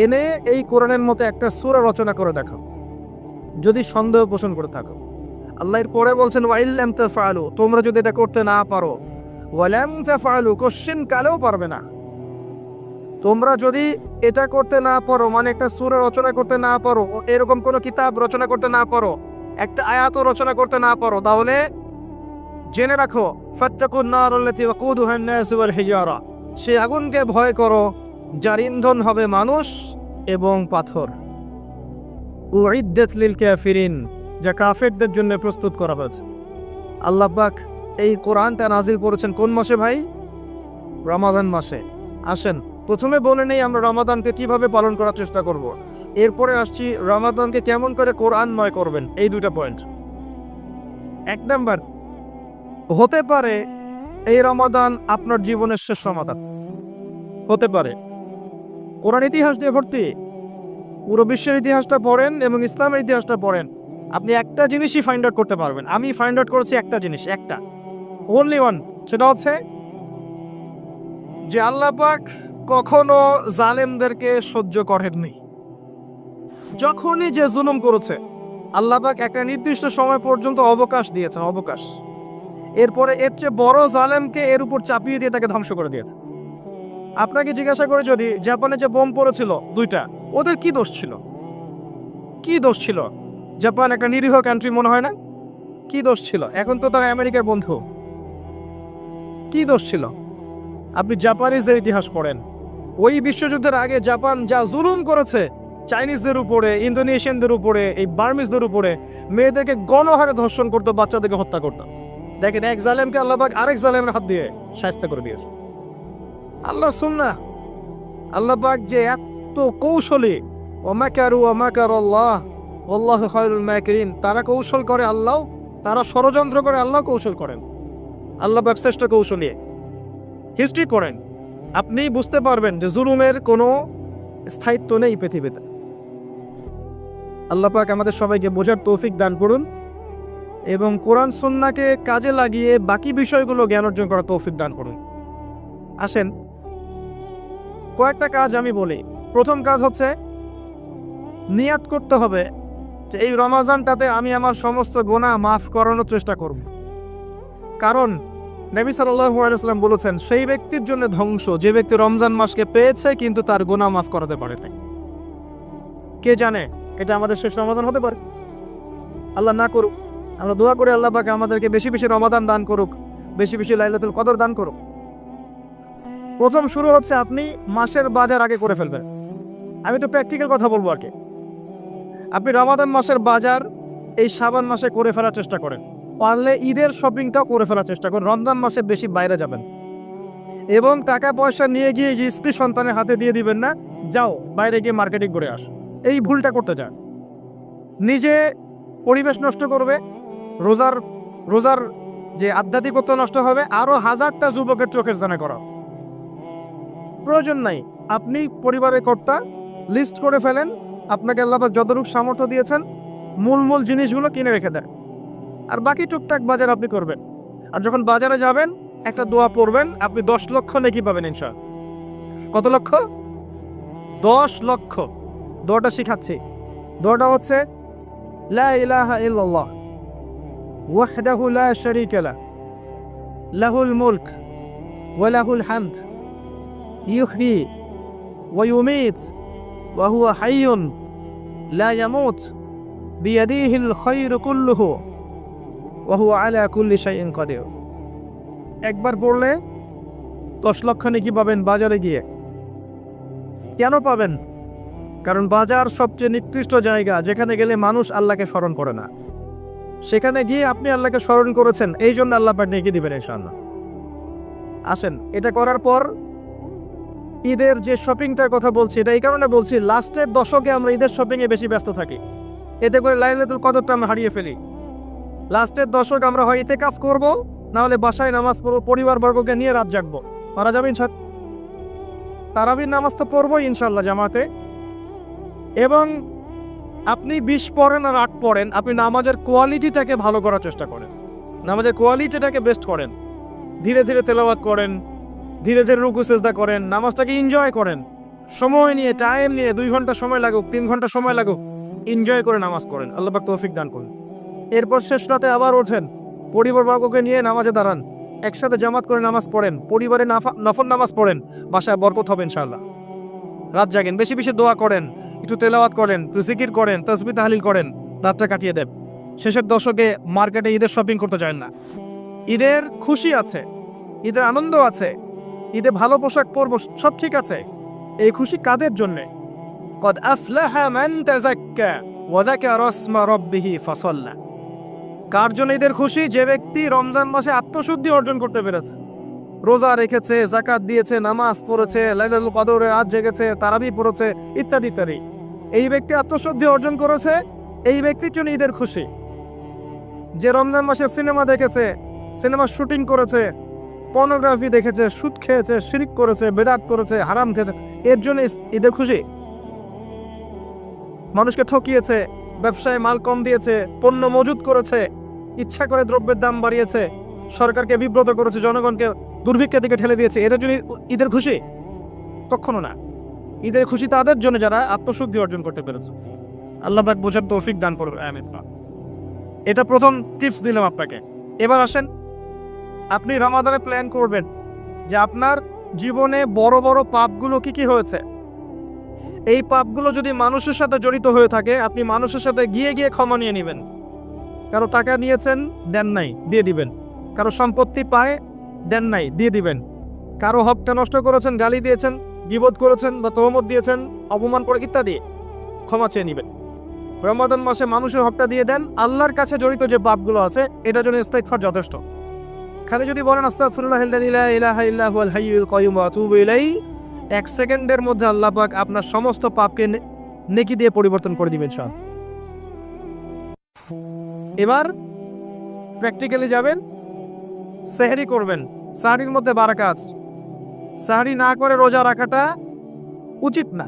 এনে এই কোরআনের মতো একটা সূরা রচনা করে দেখো যদি সন্দেহ পোষণ করে থাকো। আল্লাহ এর পরে বলছেন ওয়াইল্লাম তাফআলু, তোমরা যদি এটা করতে না পারো, ওয়ালাম তাফআলু, কোশ্চেন কালেও পারবে না। তোমরা যদি এটা করতে না পারো, মানে একটা সূরা রচনা করতে না পারো, এরকম কোনো কিতাব রচনা করতে না পারো, একটা আয়াতও রচনা করতে না পারো, তাহলে জেনে রাখো ফাত্তাকুন নারাল্লাতী ওয়াকুদুহান নাস ওয়াল হিজারা, সেই আগুনকে ভয় করো যার ইন্ধন হবে মানুষ এবং পাথর। উইদ্দাত লিল কাফিরিন, যা কাফেরদের জন্য প্রস্তুত করা হয়েছে। আল্লাহ পাক এই কোরআনটা নাজিল করেছেন কোন মাসে ভাই? রমাদান মাসে। আসেন প্রথমে বলে নেই আমরা রমাদানকে কিভাবে পালন করার চেষ্টা করব, এরপরে আসছি রমাদানকে কেমন করে কোরআনময় করবেন, এই দুটো পয়েন্ট। এক নাম্বার, হতে পারে এই রমাদান আপনার জীবনের শেষ রমাদান, হতে পারে। কোরআন ইতিহাস দিয়ে ভর্তি, পুরো বিশ্বের ইতিহাসটা পড়েন এবং ইসলামের ইতিহাসটা পড়েন, আপনি একটা জিনিসই ফাইন্ড আউট করতে পারবেন। আমি ফাইন্ড আউট করেছি একটা জিনিস, একটা, ওনলি ওয়ান, সেটা হচ্ছে যে আল্লাহ পাক কখনো জালেমদেরকে সহ্য করেননি। যখনই যে জুলুম করেছে আল্লাহ পাক একটা নির্দিষ্ট সময় পর্যন্ত অবকাশ দিয়েছেন, অবকাশ। এরপরে এর চেয়ে বড় জালেমকে এর উপর চাপিয়ে দিয়ে তাকে ধ্বংস করে দিয়েছে। আপনাকে জিজ্ঞাসা করে যদি জাপানে যে বোম পড়েছিল 2টা, ওদের কি দোষ ছিল? কি দোষ ছিল? জাপান একটা নিরীহ কান্ট্রি মনে হয় না? কি দোষ ছিল? এখন তো তারা আমেরিকার বন্ধু। কি দোষ ছিল? আপনি জাপানিজদের ইতিহাস পড়েন। ওই বিশ্বযুদ্ধের আগে জাপান যা জুলুম করেছে চাইনিজদের উপরে, ইন্দোনেশিয়ানদের উপরে, এই বার্মিজদের উপরে, মেয়েদেরকে গণহারে ধর্ষণ করতো, বাচ্চাদেরকে হত্যা করতো। দেখেন, এক জালেমকে আল্লাহ পাক আরেক জালেমের হাত দিয়ে শায়েস্তা করে দিয়েছে। আল্লাহ সুন্নাহ, আল্লাহ পাক যে এত কৌশলী, ওমাকারু ওমাকারাল্লাহ ওয়াল্লাহু খায়রুল মাকিরিন, তারা কৌশল করে আল্লাহ, তারা ষড়যন্ত্র করে আল্লাহ কৌশল করেন। আল্লাহ পাক শ্রেষ্ঠ কৌশলী। হিস্ট্রি পড়েন, আপনি বুঝতে পারবেন যে জুলুমের কোনো স্থায়িত্ব নেই পৃথিবীতে। আল্লাহ পাক আমাদের সবাইকে বোঝার তৌফিক দান করুন এবং কোরআন সুন্নাহকে কাজে লাগিয়ে বাকি বিষয়গুলো জ্ঞান অর্জন করার তৌফিক দান করুন। আসেন, কয়েকটা কাজ আমি বলি। প্রথম কাজ হচ্ছে নিয়াত করতে হবে যে এই রমাজানটাতে আমি আমার সমস্ত গুনাহ মাফ করানোর চেষ্টা করব। কারণ নবী সাল্লাল্লাহু আলাইহি ওয়াসাল্লাম বলেছেন, সেই ব্যক্তির জন্য ধ্বংস যে ব্যক্তি রমজান মাসকে পেয়েছে কিন্তু তার গুনাহ মাফ করাতে পারে না। কে জানে এটা আমাদের শেষ রমাদান হতে পারে। আল্লাহ না করুক। আমরা দোয়া করি আল্লাহ পাক আমাদেরকে বেশি বেশি রমাদান দান করুক, বেশি বেশি লাইলাতুল কদর দান করুক। প্রথম শুরু হচ্ছে আপনি মাসের বাজার আগে করে ফেলবেন। আমি তো প্র্যাকটিক্যাল কথা বলবো আর কি। আপনি রমাদান মাসের বাজার এই শাবান মাসে করে ফেলার চেষ্টা করেন। পারলে ঈদের শপিংটাও করে ফেলার চেষ্টা করেন। রমজান মাসে বেশি বাইরে যাবেন এবং টাকা পয়সা নিয়ে গিয়ে যে স্ত্রী সন্তানের হাতে দিয়ে দিবেন না, যাও বাইরে গিয়ে মার্কেটিং করে আস। এই ভুলটা করতে যান। নিজে পরিবেশ নষ্ট করবে, রোজার যে আধ্যাত্মিকতা নষ্ট হবে, আরো হাজারটা যুবকের চোখের জানা করা প্রয়োজন নাই। আপনি পরিবারের কর্তা, লিস্ট করে ফেলেন। আপনাকে আল্লাহ পাক যতটুকু সামর্থ্য দিয়েছেন মূল মূল জিনিসগুলো কিনে রেখে দেন, আর বাকি টুকটাক বাজার আপনি করবেন। আর যখন বাজারে যাবেন একটা দোয়া পড়বেন, আপনি 10 লক্ষ নেকি পাবেন ইনশাআল্লাহ। কত লক্ষ? 10 লক্ষ। দোয়াটা শিখাচ্ছি। দোয়াটা হচ্ছে লা ইলাহা ইল্লাল্লাহ ওয়াহদাহু লা শারীকা লাহু লাহুল মুলক ওয়া লাহুল হামদ ইউহয়ী ওয়া ইউমীত ওয়া হুয়া হাইয়ুন লা ইয়ামুত বিয়াদিহিল খায়রু কুল্লুহু ওয়া হুয়া আলা কুল্লি শাইইন কাদির। একবার পড়লে 10 লক্ষ নেকি পাবেন বাজারে গিয়ে। কেন পাবেন? কারণ বাজার সবচেয়ে নিকৃষ্ট জায়গা, যেখানে গেলে মানুষ আল্লাহকে স্মরণ করে না। সেখানে গিয়ে আপনি আল্লাহকে স্মরণ করেছেন, এই জন্য আল্লাহ পাক নেকি দিবেন ইনশাআল্লাহ। আসেন, এটা করার পর ঈদের যে শপিংটার কথা বলছি, এটা এই কারণে বলছি, লাস্টের দশকে আমরা ঈদের শপিংয়ে বেশি ব্যস্ত থাকি। এতে করে লাইলাতুল কদরটা আমরা হারিয়ে ফেলি। লাস্টের দশক আমরা হয় ইতিকাফ করব, না হলে বাসায় নামাজ পড়বো, পরিবারবর্গকে নিয়ে রাত জাগবো। মারা যাবে ইনশাআল্লাহ। তারাবির নামাজ তো পড়বো ইনশাআল্লাহ জামাতে। এবং আপনি 20 পড়েন আর 8 পড়েন, আপনি নামাজের কোয়ালিটিটাকে ভালো করার চেষ্টা করেন, নামাজের কোয়ালিটিটাকে বেস্ট করেন। ধীরে ধীরে তেলাওয়াত করেন, ধীরে ধীরে রুকু সিজদা করেন, নামাজটাকে এনজয় করেন। সময় নিয়ে, টাইম নিয়ে, 2 ঘন্টা সময় লাগুক, 3 ঘন্টা সময় লাগুক, এনজয় করে নামাজ করেন। আল্লাহ পাক তৌফিক দান করুন। এরপর শেষ রাতে আবার ওঠেন, পরিবারবর্গকে নিয়ে নামাজে দাঁড়ান, একসাথে জামাত করে নামাজ পড়েন, পরিবারে নফল নামাজ পড়েন, বাসায় বরকত হবে ইনশাআল্লাহ। রাত জাগেন, বেশি বেশি দোয়া করেন, একটু তেলাওয়াত করেন, একটু জিকির করেন, তাসবিহ তাহলিল করেন, রাতটা কাটিয়ে দেন। শেষের দশকে মার্কেটে ঈদের শপিং করতে যান না। ঈদের খুশি আছে, ঈদের আনন্দ আছে, ঈদে ভালো পোশাক পরবো, সব ঠিক আছে। এই খুশি কাদের জন্যে? কদ আফলাহা মান তাযাক্কা ওয়া যাকারা ইসমা রাব্বিহি ফাসাল্লা। কার জন্য ঈদের খুশি? যে ব্যক্তি রমজান মাসে আত্মশুদ্ধি অর্জন করতে পেরেছে, রোজা রেখেছে, যাকাত দিয়েছে, নামাজ পড়েছে, লাইলাতুল কদরে রাত জেগেছে, তারাবি পড়েছে, ইত্যাদি ইত্যাদি। এই ব্যক্তি আত্মশুদ্ধি অর্জন করেছে, এই ব্যক্তির জন্য ঈদের খুশি। যে রমজান মাসে সিনেমা দেখেছে, সিনেমা শুটিং করেছে, পর্নোগ্রাফি দেখেছে, সুদ খেয়েছে, শিরক করেছে, বেদাত করেছে, হারাম খেয়েছে, এর জন্য ঈদের খুশি। মানুষকে ঠকিয়েছে, ব্যবসায় মাল কম দিয়েছে, পণ্য মজুদ করেছে, ইচ্ছা করে দ্রব্যের দাম বাড়িয়েছে, সরকারকে বিব্রত করেছে, জনগণকে দুর্ভিক্ষের দিকে ঠেলে দিয়েছে, এদের জন্য ঈদের খুশি? কখনো না। ঈদের খুশি তাদের জন্য যারা আত্মশুদ্ধি অর্জন করতে পেরেছে। আল্লাহ পাক বোঝার তৌফিক দান করবে, আমিন। এটা প্রথম টিপস দিলাম আপনাকে। এবার আসেন, আপনি রমাদানে প্ল্যান করবেন যে আপনার জীবনে বড় বড় পাপগুলো কি কি হয়েছে। এই পাপগুলো যদি মানুষের সাথে জড়িত হয়ে থাকে, আপনি মানুষের সাথে গিয়ে গিয়ে ক্ষমা নিয়ে নেবেন। কারো টাকা নিয়েছেন, দেন নাই, দিয়ে দিবেন। কারো সম্পত্তি পায়, দেন নাই, দিয়ে দিবেন। কারো হকটা নষ্ট করেছেন, গালি দিয়েছেন, গীবত করেছেন বা তহমত দিয়েছেন, অপমান করে ইত্যাদি, ক্ষমা চেয়ে নেবেন। রমাদান মাসে মানুষের হকটা দিয়ে দেন। আল্লাহর কাছে জড়িত যে পাপগুলো আছে এটার জন্য ইস্তিগফার যথেষ্ট। খালি যদি বলেন আস্তাগফিরুল্লাহিল্লাযী লা ইলাহা ইল্লা হুয়াল হাইয়ুল কাইয়্যুম ওয়া আতুবু ইলাইহি, 1 সেকেন্ডের মধ্যে আল্লাহ পাক আপনার সমস্ত পাপকে নেকি দিয়ে পরিবর্তন করে দিবেন ইনশাআল্লাহ। এবার প্র্যাকটিক্যালি যাবেন, সেহরি করবেন। সাহরির মধ্যে বারাকা আছে। সাহরি না করে রোজা রাখাটা উচিত না।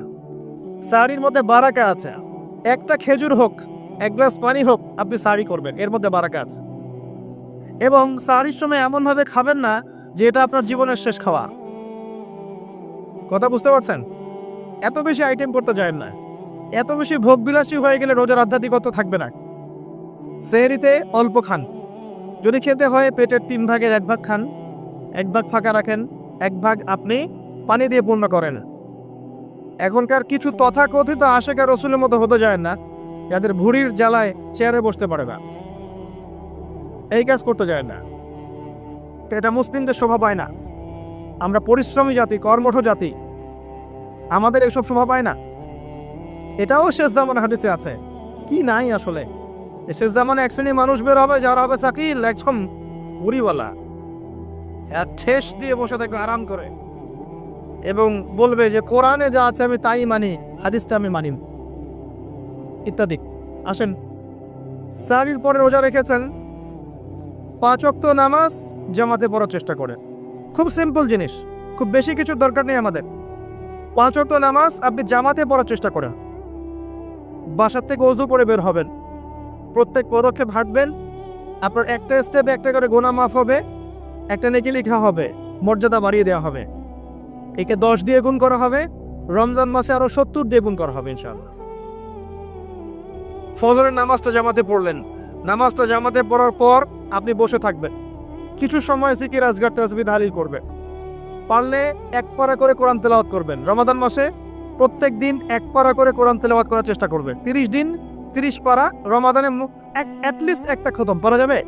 সাহরির মধ্যে বারাকা আছে। একটা খেজুর হোক, 1 গ্লাস পানি হোক, আপনি সাহরি করবেন, এর মধ্যে বারাকা আছে। এবং সাহরির সময় এমনভাবে খাবেন না যে এটা আপনার জীবনের শেষ খাওয়া। কথা বুঝতে পারছেন? এত বেশি আইটেম করতে যায় না, এত বেশি ভোগবিলাসী হয়ে গেলে রোজার আধ্যাত্মিকতা থাকবে না। সেহরিতে অল্প খান। যদি খেতে হয় পেটের 3 ভাগের 1 ভাগ খান, 1 ভাগ ফাঁকা রাখেন, 1 ভাগ আপনি পানি দিয়ে পূর্ণ করেন। এখনকার কিছু তথাকথিত আশেকা রসুলের মতো হতে যায় না, যাদের ভুঁড়ির জ্বালায় চেয়ারে বসতে পারে না, এই কাজ করতে যায় না। এটা মুসলিমদের শোভা পায় না। আমরা পরিশ্রমী জাতি, কর্মঠ জাতি, আমাদের এইসব শোভা পায় না। এটাও শেষ জামানের হাদিসে আছে। কি নাই আসলে, শেষ জামানে এক শ্রেণী মানুষ বের হবে যারা হবে সাকিল, একদম বুড়িওয়ালা, ঠেস দিয়ে বসে থাকবে আরাম করে, এবং বলবে যে কোরআনে যা আছে আমি তাই মানি, হাদিসটা আমি মানি ইত্যাদি। আসেন, সাহরির পরে রোজা রেখেছেন, 5 ওয়াক্ত নামাজ জামাতে পড়ার চেষ্টা করেন। খুব সিম্পল জিনিস, খুব বেশি কিছু দরকার নেই আমাদের। 5 ওয়াক্ত নামাজ আপনি জামাতে পড়ার চেষ্টা করেন। বাসার থেকে ওযু করে বের হবেন, প্রত্যেক পদক্ষেপ হাঁটবেন, আপনার একটা স্টেপে একটা করে গুনাহ মাফ হবে, একটা নেকি লেখা হবে, মর্যাদা বাড়িয়ে দেওয়া হবে। একে 10 দিয়ে গুণ করা হবে, রমজান মাসে আরো 70 দিয়ে গুণ করা হবে ইনশাআল্লাহ। ফজরের নামাজটা জামাতে পড়লেন, নামাজটা জামাতে পড়ার পর আপনি বসে থাকবেন, কিছু সময় জিকির আজগার তাসবিহ তাহলিল করবেন। পারলে 1 পারা করে কোরআন তেলাওয়াত করবেন। রমাদান মাসে প্রত্যেক দিন 1 পারা করে কোরআন তেলাওয়াত করার চেষ্টা করবেন। 30 দিন 30 পারা। রমাদানে অ্যাটলিস্ট একটা খতম পড়া যাবে,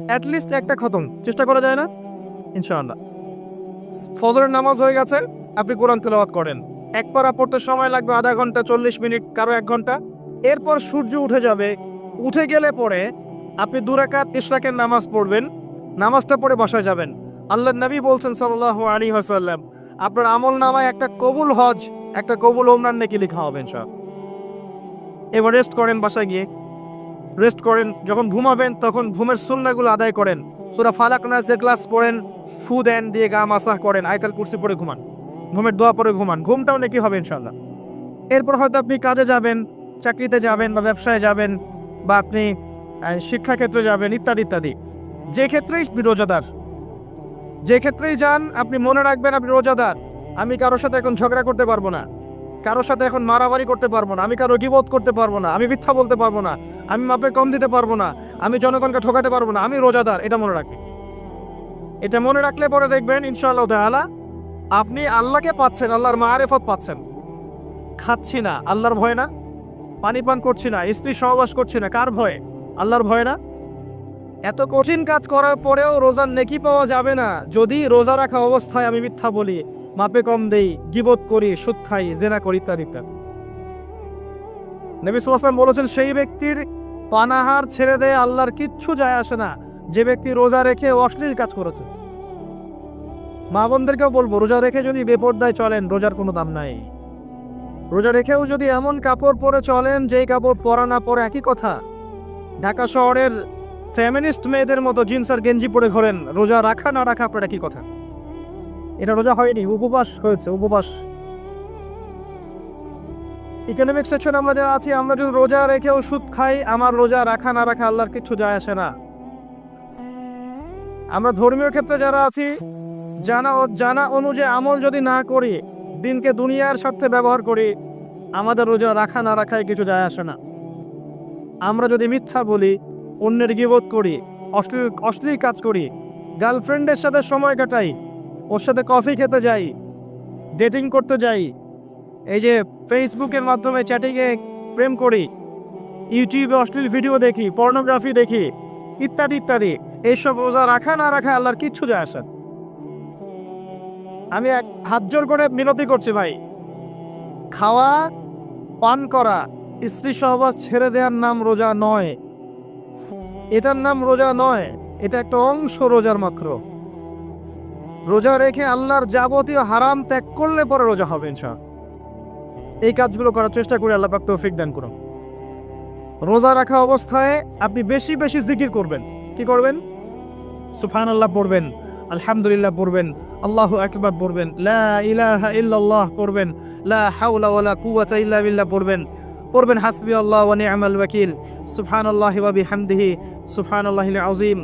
অ্যাটলিস্ট একটা খতম চেষ্টা করা যায় না ইনশাআল্লাহ। ফজরের নামাজ হয়ে গেছে, আপনি কোরআন তেলাওয়াত করেন। 1 পারা পড়তে সময় লাগবে আধা ঘন্টা, 40 মিনিট, কারো 1 ঘন্টা। এরপর সূর্য উঠে যাবে, উঠে গেলে পরে আপনি 2 রাকাত ইশরাকের নামাজ পড়বেন, নামাজটা পড়ে বাসায় যাবেন। আল্লাহর নবী বলছেন সাল্লাল্লাহু আলাইহি ওয়াসাল্লাম, আপনার আমল নামায় একটা কবুল হজ, একটা কবুল ওমরার নেকি লেখা হবে ইনশাআল্লাহ। এবার রেস্ট করেন, বাসায় গিয়ে রেস্ট করেন। যখন ঘুমাবেন তখন ঘুমের সুন্নাহগুলো আদায় করেন। সূরা ফালাক নাসের ক্লাস পড়েন, ফু দেন, দিয়ে গা মাসাহ করেন, আয়াতুল কুরসি পড়ে ঘুমান, ঘুমের দোয়া পড়ে ঘুমান, ঘুমটাও নেকি হবে ইনশাআল্লাহ। এরপর হয়তো আপনি কাজে যাবেন, চাকরিতে যাবেন বা ব্যবসায় যাবেন, বা আপনি শিক্ষাক্ষেত্রে যাবেন ইত্যাদি ইত্যাদি। যে ক্ষেত্রেই রোজাদার, যে ক্ষেত্রেই যান, আপনি মনে রাখবেন আপনি রোজাদার। আমি কারোর সাথে এখন ঝগড়া করতে পারবো না, কারোর সাথে এখন মারামারি করতে পারবো না, আমি কারো গীবত করতে পারবো না, আমি মিথ্যা বলতে পারবো না, আমি মাপে কম দিতে পারবো না, আমি জনগণকে ঠকাতে পারবো না, আমি রোজাদার। এটা মনে রাখবেন। এটা মনে রাখলে পরে দেখবেন ইনশাআল্লাহ তাআলা আপনি আল্লাহকে পাচ্ছেন, আল্লাহর মারিফত পাচ্ছেন। খাচ্ছি না, আল্লাহর ভয় না। পানি পান করছি না, স্ত্রী সহবাস করছি না, কার ভয়ে? আল্লাহর ভয় না। এত কঠিন কাজ করার পরেও রোজার নেকি পাওয়া যাবে না যদি রোজা রাখা অবস্থায় আমি মিথ্যা বলি, মাপে কম দেই, গীবত করি, সুদ খাই, জেনা করি ইত্যাদি ইত্যাদি। নবী সাল্লাল্লাহু আলাইহি ওয়াসাল্লাম বলেছেন, সেই ব্যক্তির পানাহার ছেড়ে দেয় আল্লাহর কিচ্ছু যায় আসে না, যে ব্যক্তি রোজা রেখে অশ্লীল কাজ করেছে। মা বোনদেরকেও বলবো, রোজা রেখে যদি বেপরদায় চলেন, রোজার কোনো দাম নাই। রোজা রেখেও যদি এমন কাপড় পরে চলেন যেই কাপড় পরা না পরে একই কথা। ঢাকা শহরের ফেমিনিস্ট মেয়েদের মতো জিন্স আর গেঞ্জি পরে ঘোরেন, রোজা রাখা না রাখা আপনার একই কথা। এটা রোজা হয়নি, উপবাস হয়েছে, উপবাস। ইকোনমিক সেকশন আমরা যারা আছি, আমরা যদি রোজা রেখেও সুদ খাই, আমার রোজা রাখা না রাখা আল্লাহর কিচ্ছু যায় আসে না। আমরা ধর্মীয় ক্ষেত্রে যারা আছি, জানা অনুযায়ী আমল যদি না করি, দিনকে দুনিয়ার স্বার্থে ব্যবহার করি, আমাদের রোজা রাখা না রাখায় কিছু যায় আসে না। আমরা যদি মিথ্যা বলি, অন্যের গীবত করি, অশ্লীল কাজ করি, গার্লফ্রেন্ডের সাথে সময় কাটাই, ওর সাথে কফি খেতে যাই, ডেটিং করতে যাই, এই যে ফেসবুকের মাধ্যমে চ্যাটিংয়ে প্রেম করি, ইউটিউবে অশ্লীল ভিডিও দেখি, পর্নোগ্রাফি দেখি, ইত্যাদি ইত্যাদি, এইসব রোজা রাখা না রাখা আল্লাহর কিচ্ছু যায় আসে না। আমি হাত জোর করে মিনতি করছি ভাই, খাওয়া পান করা, স্ত্রী সহবাস ছেড়ে দেওয়ার নাম রোজা নয়, এটার নাম রোজা নয়, এটা একটা অংশ রোজার মাত্র। রোজা রেখে আল্লাহর যাবতীয় হারাম ত্যাগ করলে পরে রোজা হবে ইনশাআল্লাহ। এই কাজগুলো করার চেষ্টা করে আল্লাহ পাক তৌফিক দান করুন। রোজা রাখা অবস্থায় আপনি বেশি বেশি জিকির করবেন। কি করবেন? সুবহানাল্লাহ পড়বেন, আলহামদুলিল্লাহ পড়বেন, আল্লাহু আকবার পড়বেন, লা ইলাহা ইল্লাল্লাহ পড়বেন, লা হাওলা ওয়ালা কুওয়াতা ইল্লা বিল্লাহ পড়বেন হাসবি আল্লাহ ওয়া নি'মাল ওয়াকিল, সুবহানাল্লাহি ওয়া বিহামদিহি, সুবহানাল্লাহিল আযীম,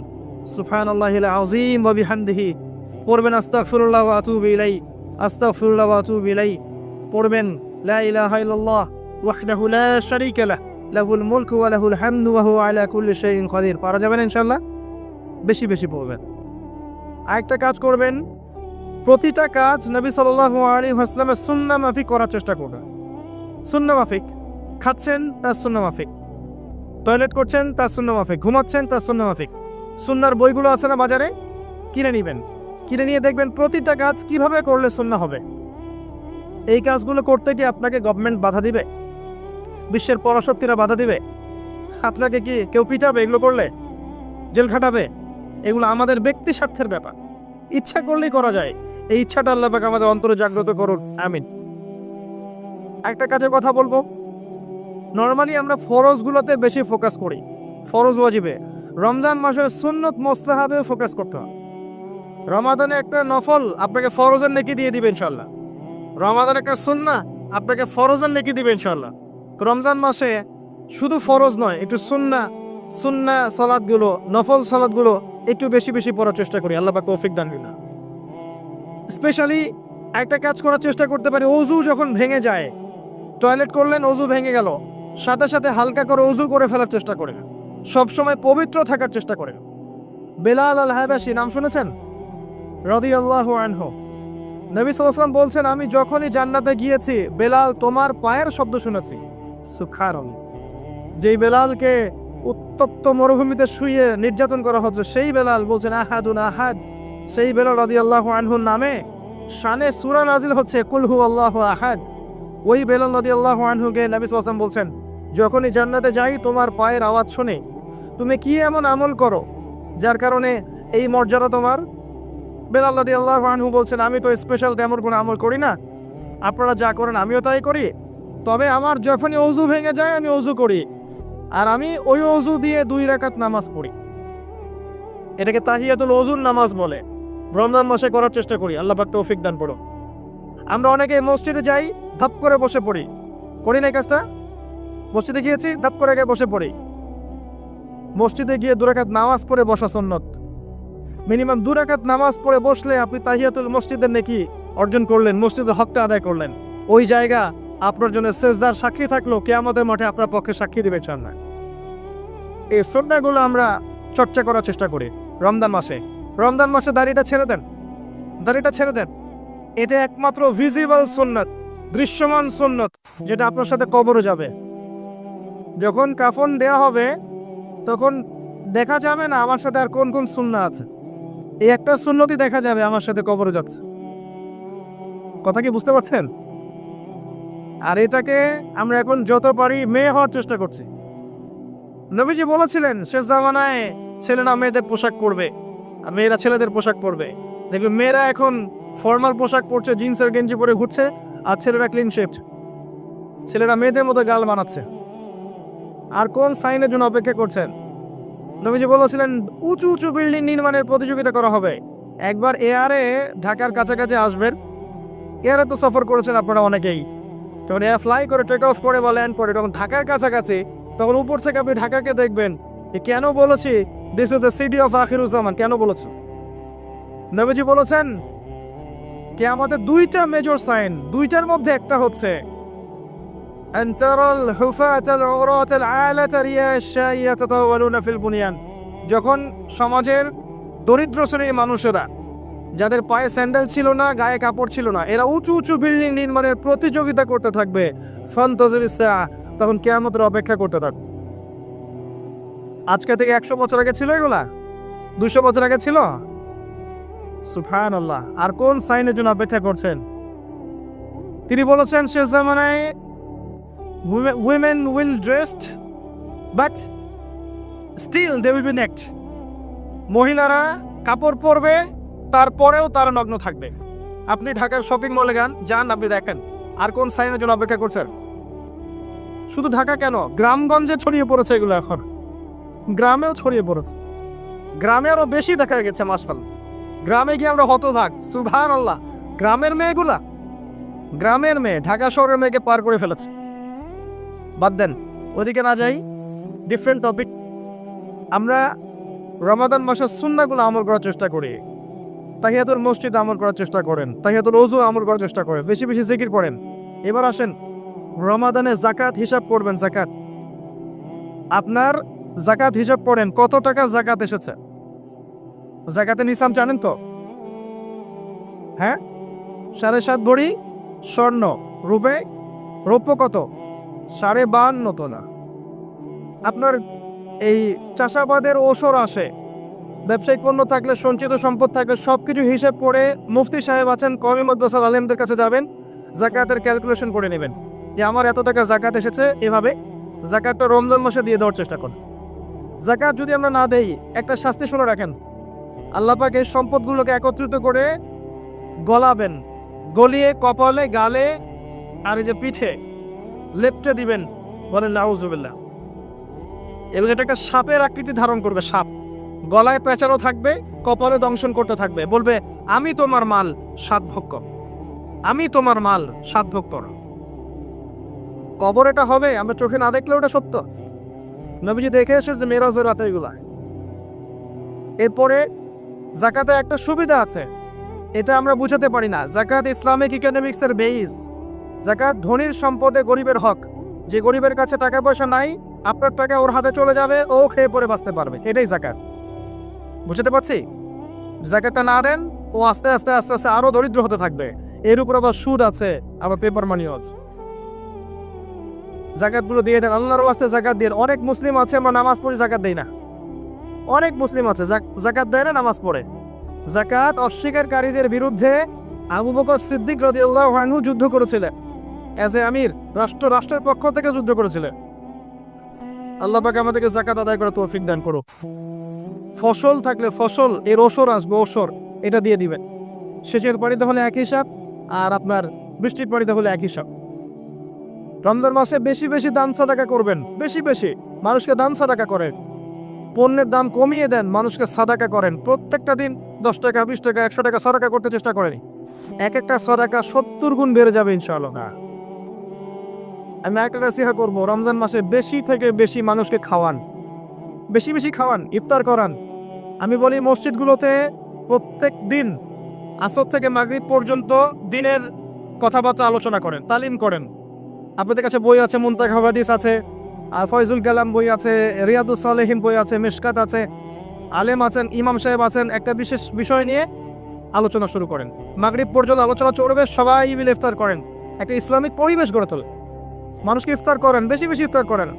সুবহানাল্লাহিল আযীম ওয়া বিহামদিহি, পড়বেন আস্তাগফিরুল্লাহ ওয়া আতুবু ইলাই, আস্তাগফিরুল্লাহ ওয়া আতুবু ইলাই, পড়বেন লা ইলাহা ইল্লাল্লাহ ওয়াহদাহু লা শারীকা লাহ, লাহুল মুলকু ওয়া লাহুল হামদু ওয়া হুয়া আলা কুল্লি শাইইন কাদির। পারা যাবে না ইনশাআল্লাহ? বেশি বেশি পড়বেন। আরেকটা কাজ করবেন, প্রতিটা কাজ নবী সাল্লাল্লাহু আলাইহি ওয়াসাল্লামের সুন্নাহ মাফিক করার চেষ্টা করবেন। সুন্নাহ মাফিক, খাচ্ছেন তার সুন্নাহ মাফিক, টয়লেট করছেন তার সুন্নাহ মাফিক, ঘুমাচ্ছেন তার সুন্নাহ মাফিক। সুন্নাহর বইগুলো আছে না বাজারে, কিনে নেবেন, কিনে নিয়ে দেখবেন প্রতিটা কাজ কিভাবে করলে সুন্নাহ হবে। এই কাজগুলো করতে কি আপনাকে গভর্নমেন্ট বাধা দিবে? বিশ্বের পরাশক্তিরা বাধা দিবে? আপনাকে কি কেউ পিটাবে এগুলো করলে? জেল খাটাবে? এগুলো আমাদের ব্যক্তি স্বার্থের ব্যাপার, ইচ্ছা করলেই করা যায়। এই ইচ্ছাটা আল্লাহ পাক আমাদের অন্তরে জাগ্রত করুন, আমিন। একটা কাজের কথা বলবো, নর্মালি আমরা ফরজগুলোতে বেশি ফোকাস করি, ফরজ ওয়াজিবে। রমজান মাসে সুন্নত মুস্তাহাবে ফোকাস করতে হয়। রমাদানে একটা নফল আপনাকে ফরজের নেকি দিয়ে দিবে ইনশাআল্লাহ, রমাদান একটা সুন্নাহ আপনাকে ফরজের নেকি দিবে ইনশাআল্লাহ। রমজান মাসে শুধু ফরজ নয়, একটু সুন্নাহ সালাতগুলো, নফল সালাতগুলো একটু বেশি বেশি পড়ার চেষ্টা করি, আল্লাহ পাক তৌফিক দান করুন। স্পেশালি একটা কাজ করার চেষ্টা করতে পারি, ওযু যখন ভেঙে যায়, টয়লেট করলেন ওযু ভেঙে গেল, সাথে সাথে হালকা করে ওযু করে ফেলার চেষ্টা করেন, সবসময় পবিত্র থাকার চেষ্টা করেন। বেলাল আল হাবাশী নাম শুনেছেন? রাদিয়াল্লাহু আনহু। নবী সাল্লাল্লাহু আলাইহি ওয়াসাল্লাম বলছেন, আমি যখনই জান্নাতে গিয়েছি বেলাল তোমার পায়ের শব্দ শুনেছি। সুবহানাল্লাহ। যেই বেলালকে উত্তপ্ত মরুভূমিতে শুয়ে নির্যাতন করা হচ্ছে, সেই বেলাল বলছেন আহাদুন আহাদ। সেই বেলাল রাদিয়াল্লাহু আনহুর নামে শানে সূরা নাজিল হচ্ছে কুল হুয়াল্লাহু আহাদ। ওই বেলাল রাদিয়াল্লাহু আনহুকে নবী সাল্লাল্লাহু আলাইহি ওয়াসাল্লাম বলছেন, যখনই জান্নাতে যাই তোমার পায়ের আওয়াজ শুনে তুমি কি এমন আমল করো যার কারণে এই মর্যাদা তোমার? বেলাল রাদিয়াল্লাহু আনহু বলছেন, আমি তো স্পেশাল তেমন কোনো আমল করি না, আপনারা যা করেন আমিও তাই করি, তবে আমার যখনই ওযু ভেঙে যায় আমি ওযু করি, আর আমি ওই ওযু দিয়ে 2 রাকাত নামাজ পড়ি। এটাকে তাহিয়াতুল ওযুর নামাজ বলে। রমজান মাসে করার চেষ্টা করি, আল্লাহ পাক তৌফিক দান করুন। আমরা অনেকে মসজিদে যাই, ধাপ করে বসে পড়ি, করি না এই কাজটা? মসজিদে গিয়েছি, ধাপ করে গিয়ে বসে পড়ি। মসজিদে গিয়ে 2 রাকাত নামাজ পড়ে বসা সুন্নত। মিনিমাম 2 রাকাত নামাজ পড়ে বসলে আপনি তাহিয়াতুল মসজিদের নেকি অর্জন করলেন, মসজিদের হকটা আদায় করলেন। ওই জায়গা আপনার জন্য সেজদার সাক্ষী থাকলো, কিয়ামতের মাঠে আপনার পক্ষে সাক্ষী দিবে ইনশাআল্লাহ। এই সুন্নাহগুলো আমরা চর্চা করার চেষ্টা করি রমজান মাসে। রমজান মাসে দাড়িটা ছেড়ে দেন, দাড়িটা ছেড়ে দেন। এটা একমাত্র ভিজিবল সুন্নাত, দৃশ্যমান সুন্নাত, যেটা আপনার সাথে কবরে যাবে। যখন কাফন দেয়া হবে তখন দেখা যাবে না আমার সাথে আর কোন কোন সুন্নাহ আছে, এই একটা সুন্নতই দেখা যাবে আমার সাথে কবরে যাচ্ছে। কথা কি বুঝতে পারছেন? আর এটাকে আমরা এখন যত পারি মেয়ে হওয়ার চেষ্টা করছি। নবীজি বলেছিলেন শেষ জামানায় ছেলেরা মেয়েদের পোশাক পরবে আর মেয়েরা ছেলেদের পোশাক পরবে। দেখবেন মেয়েরা এখন ফর্মাল পোশাক পরছে, জিন্সের গেঞ্জি পরে ঘুরছে, আর ছেলেরা ক্লিন শেভ, ছেলেরা মেয়েদের মতো গাল বানাচ্ছে। আর কোন সাইনের জন্য অপেক্ষা করছেন? নবীজি বলেছিলেন উঁচু উঁচু বিল্ডিং নির্মাণের প্রতিযোগিতা করা হবে। একবার এয়ারে ঢাকার কাছাকাছি আসবেন, এয়ারে তো সফর করেছেন আপনারা অনেকেই, যখন এয়ার ফ্লাই করে টেক অফ করে বা ল্যান্ড করে তখন ঢাকার কাছাকাছি, তখন উপর থেকে আপনি ঢাকাকে দেখবেন। কেন বলেছি this is the city of Akhiruzzaman? কেন বলেছি? নবীজি বলেছেন কিয়ামতের দুইটা মেজর সাইন, দুইটার মধ্যে একটা হচ্ছে أن ترى الحفاة العراة العالة رياء الشاء يتطاولون في البنيان। যখন সমাজের দরিদ্র শ্রেণীর মানুষেরা, যাদের পায়ে স্যান্ডেল ছিল না, গায়ে কাপড় ছিল না, এরা উঁচু উঁচু বিল্ডিং নির্মাণের প্রতিযোগিতা করতে থাকবে, ফান্তাজির সাআ, তখন কিয়ামতের অপেক্ষা করতে থাকবে। আজকে থেকে 100 বছর আগে ছিল এগুলা? 200 বছর আগে ছিল? সুবহানাল্লাহ। আর কোন সাইনের জন্য অপেক্ষা করছেন? তিনি বলেছেন শেষ জামানায় women will dressed but still they will be naked। মহিলারা কাপড় পরবে, তারপরেও তারা নগ্ন থাকবে। আপনি ঢাকার শপিং মলে যান, আপনি দেখেন আর কোন সাইনের জন্য অপেক্ষা করছেন? শুধু ঢাকা কেন, গ্রামগঞ্জে ছড়িয়ে পড়েছে এগুলো। এখন গ্রামেও ছড়িয়ে পড়েছে, গ্রামে আরো বেশি দেখা গেছে। মাশাআল্লাহ, গ্রামে গিয়ে আমরা হতবাক। সুবহানাল্লাহ, গ্রামের মেয়েগুলা, গ্রামের মেয়ে ঢাকা শহরের মেয়েকে পার করে ফেলেছে। বাদ দেন, ওদিকে না যাই, ডিফারেন্ট টপিক। আমরা রমাদান মাসের সুন্নাহগুলো আমল করার চেষ্টা করি। তাহিয়াতুল মসজিদ আমল করার চেষ্টা করেন, তাহিয়াতুল ওযু আমল করার চেষ্টা করেন, বেশি বেশি জিকির করেন। এবার আসেন রমাদানে যাকাত হিসাব করবেন। যাকাত, আপনার যাকাত হিসাব করেন, কত টাকা যাকাত এসেছে। যাকাতের নিসাব জানেন তো? হ্যাঁ, 7.5 ভরি স্বর্ণ, রৌপ্য কত? 52.5 তোলা। আপনার এই চাষাবাদের ওসর আসে, ব্যবসায়িক পণ্য থাকলে, সঞ্চিত সম্পদ থাকলে সবকিছু হিসেব করে মুফতি সাহেব আছেন, কওমি মাদ্রাসার আলেমদের কাছে যাবেন, যাকাতের ক্যালকুলেশন করে নেবেন যে আমার এত টাকা যাকাত এসেছে। এভাবে যাকাতটা রমজান মাসে দিয়ে দেওয়ার চেষ্টা করুন। যাকাত যদি আমরা না দেই, একটা শাস্তি শুনে রাখেন, আল্লাহ পাক এই সম্পদগুলোকে একত্রিত করে গলাবেন, গলিয়ে কপালে, গালে আর এই যে পিঠে লেপটে দিবেন, বলেন নাউজুবিল্লাহ। এবং এটাকে সাপের আকৃতি ধারণ করবে। সাপ গলায় পেঁচানো থাকবে, কপালে দংশন করতে থাকবে, বলবে আমি তোমার মাল 7 ভাগ কর, আমি তোমার মাল 7 ভাগ কর। কবর এটা হবে, আমরা চোখে না দেখলে ওটা সত্য। নবীজি দেখে এসেছে মেরাজের রাতে এগুলা। এরপরে যাকাতে একটা সুবিধা আছে, এটা আমরা বুঝাতে পারি না। যাকাত ইসলামিক ইকোনমিক্সের বেইস। যাকাত ধনীর সম্পদে গরিবের হক। যে গরিবের কাছে টাকা পয়সা নাই, আপনার টাকা ওর হাতে চলে যাবে, ও খেয়ে পরে বাঁচতে পারবে, এটাই যাকাত। বুঝতে পারছি? যাকাতটা না দেন, ও আস্তে আস্তে আস্তে আস্তে আরো দরিদ্র হতে থাকবে। এর উপর আবার সুদ আছে, আবার পেপার মানিও আছে। যাকাতগুলো দিয়ে দেন, আল্লাহর ওয়াস্তে যাকাত দিয়ে। অনেক মুসলিম আছে আমরা নামাজ পড়ি, যাকাত দেই না। অনেক মুসলিম আছে যাকাত দেয় না, নামাজ পড়ে। যাকাত অস্বীকারীদের বিরুদ্ধে আবু বকর সিদ্দিক রাদিয়াল্লাহু আনহু যুদ্ধ করেছিলেন। এজ এ আমির, রাষ্ট্রের পক্ষ থেকে যুদ্ধ করেছিলেন। আল্লাহ পাক আমাদেরকে যাকাত আদায় করার তৌফিক দান করুক। ফসল থাকলে ফসল, এর ওসর আসবে, ওসর এটা দিয়ে দিবেন। সেচের পানিতে হলে এক হিসাব, আর আপনার বৃষ্টির পানিতে হলে এক হিসাব। রমজান মাসে বেশি বেশি দান সাদাকা করবেন, বেশি বেশি মানুষকে দান সাদাকা করেন। পণ্যের দাম কমিয়ে দেন, মানুষকে সাদাকা করেন। প্রত্যেকটা দিন 10 টাকা, 20 টাকা, 100 টাকা সাদাকা করতে চেষ্টা করেন। এক একটা সাদাকা 70 গুণ বেড়ে যাবে ইনশাআল্লাহ। আমি একটা নসিহত করব, রমজান মাসে বেশি থেকে বেশি মানুষকে খাওয়ান, বেশি বেশি খাওয়ান, ইফতার করান। আমি বলি মসজিদগুলোতে প্রত্যেক দিন আসর থেকে মাগরিব পর্যন্ত দিনের কথাবার্তা আলোচনা করেন, তালিম করেন। আপনাদের কাছে বই আছে, মুনতাখাব হাদিস আছে, ফয়জুল কালাম বই আছে, রিয়াদুস সালেহিন বই আছে, মিশকাত আছে, আলেম আছেন, ইমাম সাহেব আছেন। একটা বিশেষ বিষয় নিয়ে আলোচনা শুরু করেন, মাগরিব পর্যন্ত আলোচনা চলবে, সবাই মিলে ইফতার করেন। একটা ইসলামিক পরিবেশ গড়ে তোলে, মানুষকে ইফতার করেন, বেশি বেশি ইফতার করেন।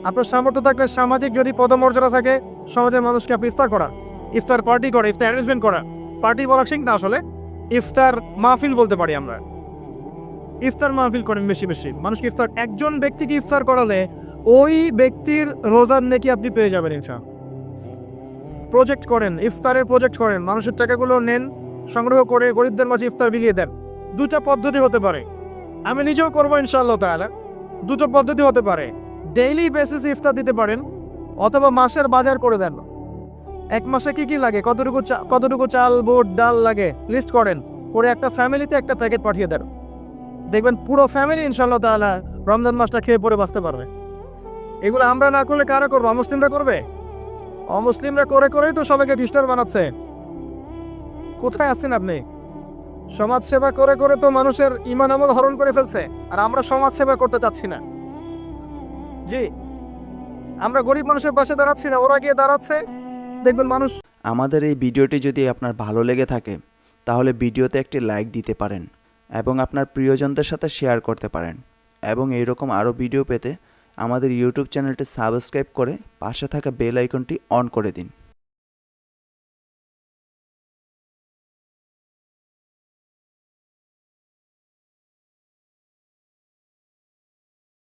আপনার সামর্থ্য থাকলে, সামাজিক যদি পদমর্যাদা থাকে, সমাজের মানুষকে আপনি ইফতার করান, ইফতার পার্টি করে, ইফতার অ্যারেঞ্জমেন্ট করা। পার্টি বলা ঠিক না, আসলে ইফতার মাহফিল বলতে পারি আমরা। ইফতার মাহফিল করেন বেশি বেশি, মানুষকে ইফতার। একজন ব্যক্তিকে ইফতার করালে ওই ব্যক্তির রোজার নেকি আপনি পেয়ে যাবেন ইনশাআল্লাহ। প্রজেক্ট করেন, ইফতারের প্রজেক্ট করেন, মানুষের টাকাগুলো নেন, সংগ্রহ করে গরিবদের মাঝে ইফতার বিলিয়ে দেন। দুটা পদ্ধতি হতে পারে, আমি নিজেও করবো ইনশাআল্লাহ তাআলা। দুটো পদ্ধতি হতে পারে, ডেইলি বেসিসে ইফতার দিতে পারেন, অথবা মাসের বাজার করে দেন। এক মাসে কি কি লাগে, কতটুকু চাল, বুট, ডাল লাগে লিস্ট করেন, করে একটা ফ্যামিলিতে একটা প্যাকেট পাঠিয়ে দেন। দেখবেন পুরো ফ্যামিলি ইনশাআল্লাহ তাআলা রমজান মাসটা খেয়ে পরে বাঁচতে পারবে। এগুলো আমরা না করলে কারা করবো? অমুসলিমরা করবে। অমুসলিমরা করে করেই তো সবাইকে খ্রিস্টান বানাচ্ছে। কোথায় আছেন আপনি? সমাজ সেবা করে করে তো মানুষের ঈমান আমল হরণ করে ফেলছে, আর আমরা সমাজ সেবা করতে চাচ্ছি না। জি, আমরা গরিব মানুষের পাশে দাঁড়াচ্ছি না, ওরা গিয়ে দাঁড়াচ্ছে। দেখবেন মানুষ। আমাদের এই ভিডিওটি যদি আপনার ভালো লেগে থাকে তাহলে ভিডিওতে একটি লাইক দিতে পারেন এবং আপনার প্রিয়জনদের সাথে শেয়ার করতে পারেন, এবং এইরকম আরও ভিডিও পেতে আমাদের ইউটিউব চ্যানেলটি সাবস্ক্রাইব করে পাশে থাকা বেল আইকনটি অন করে দিন।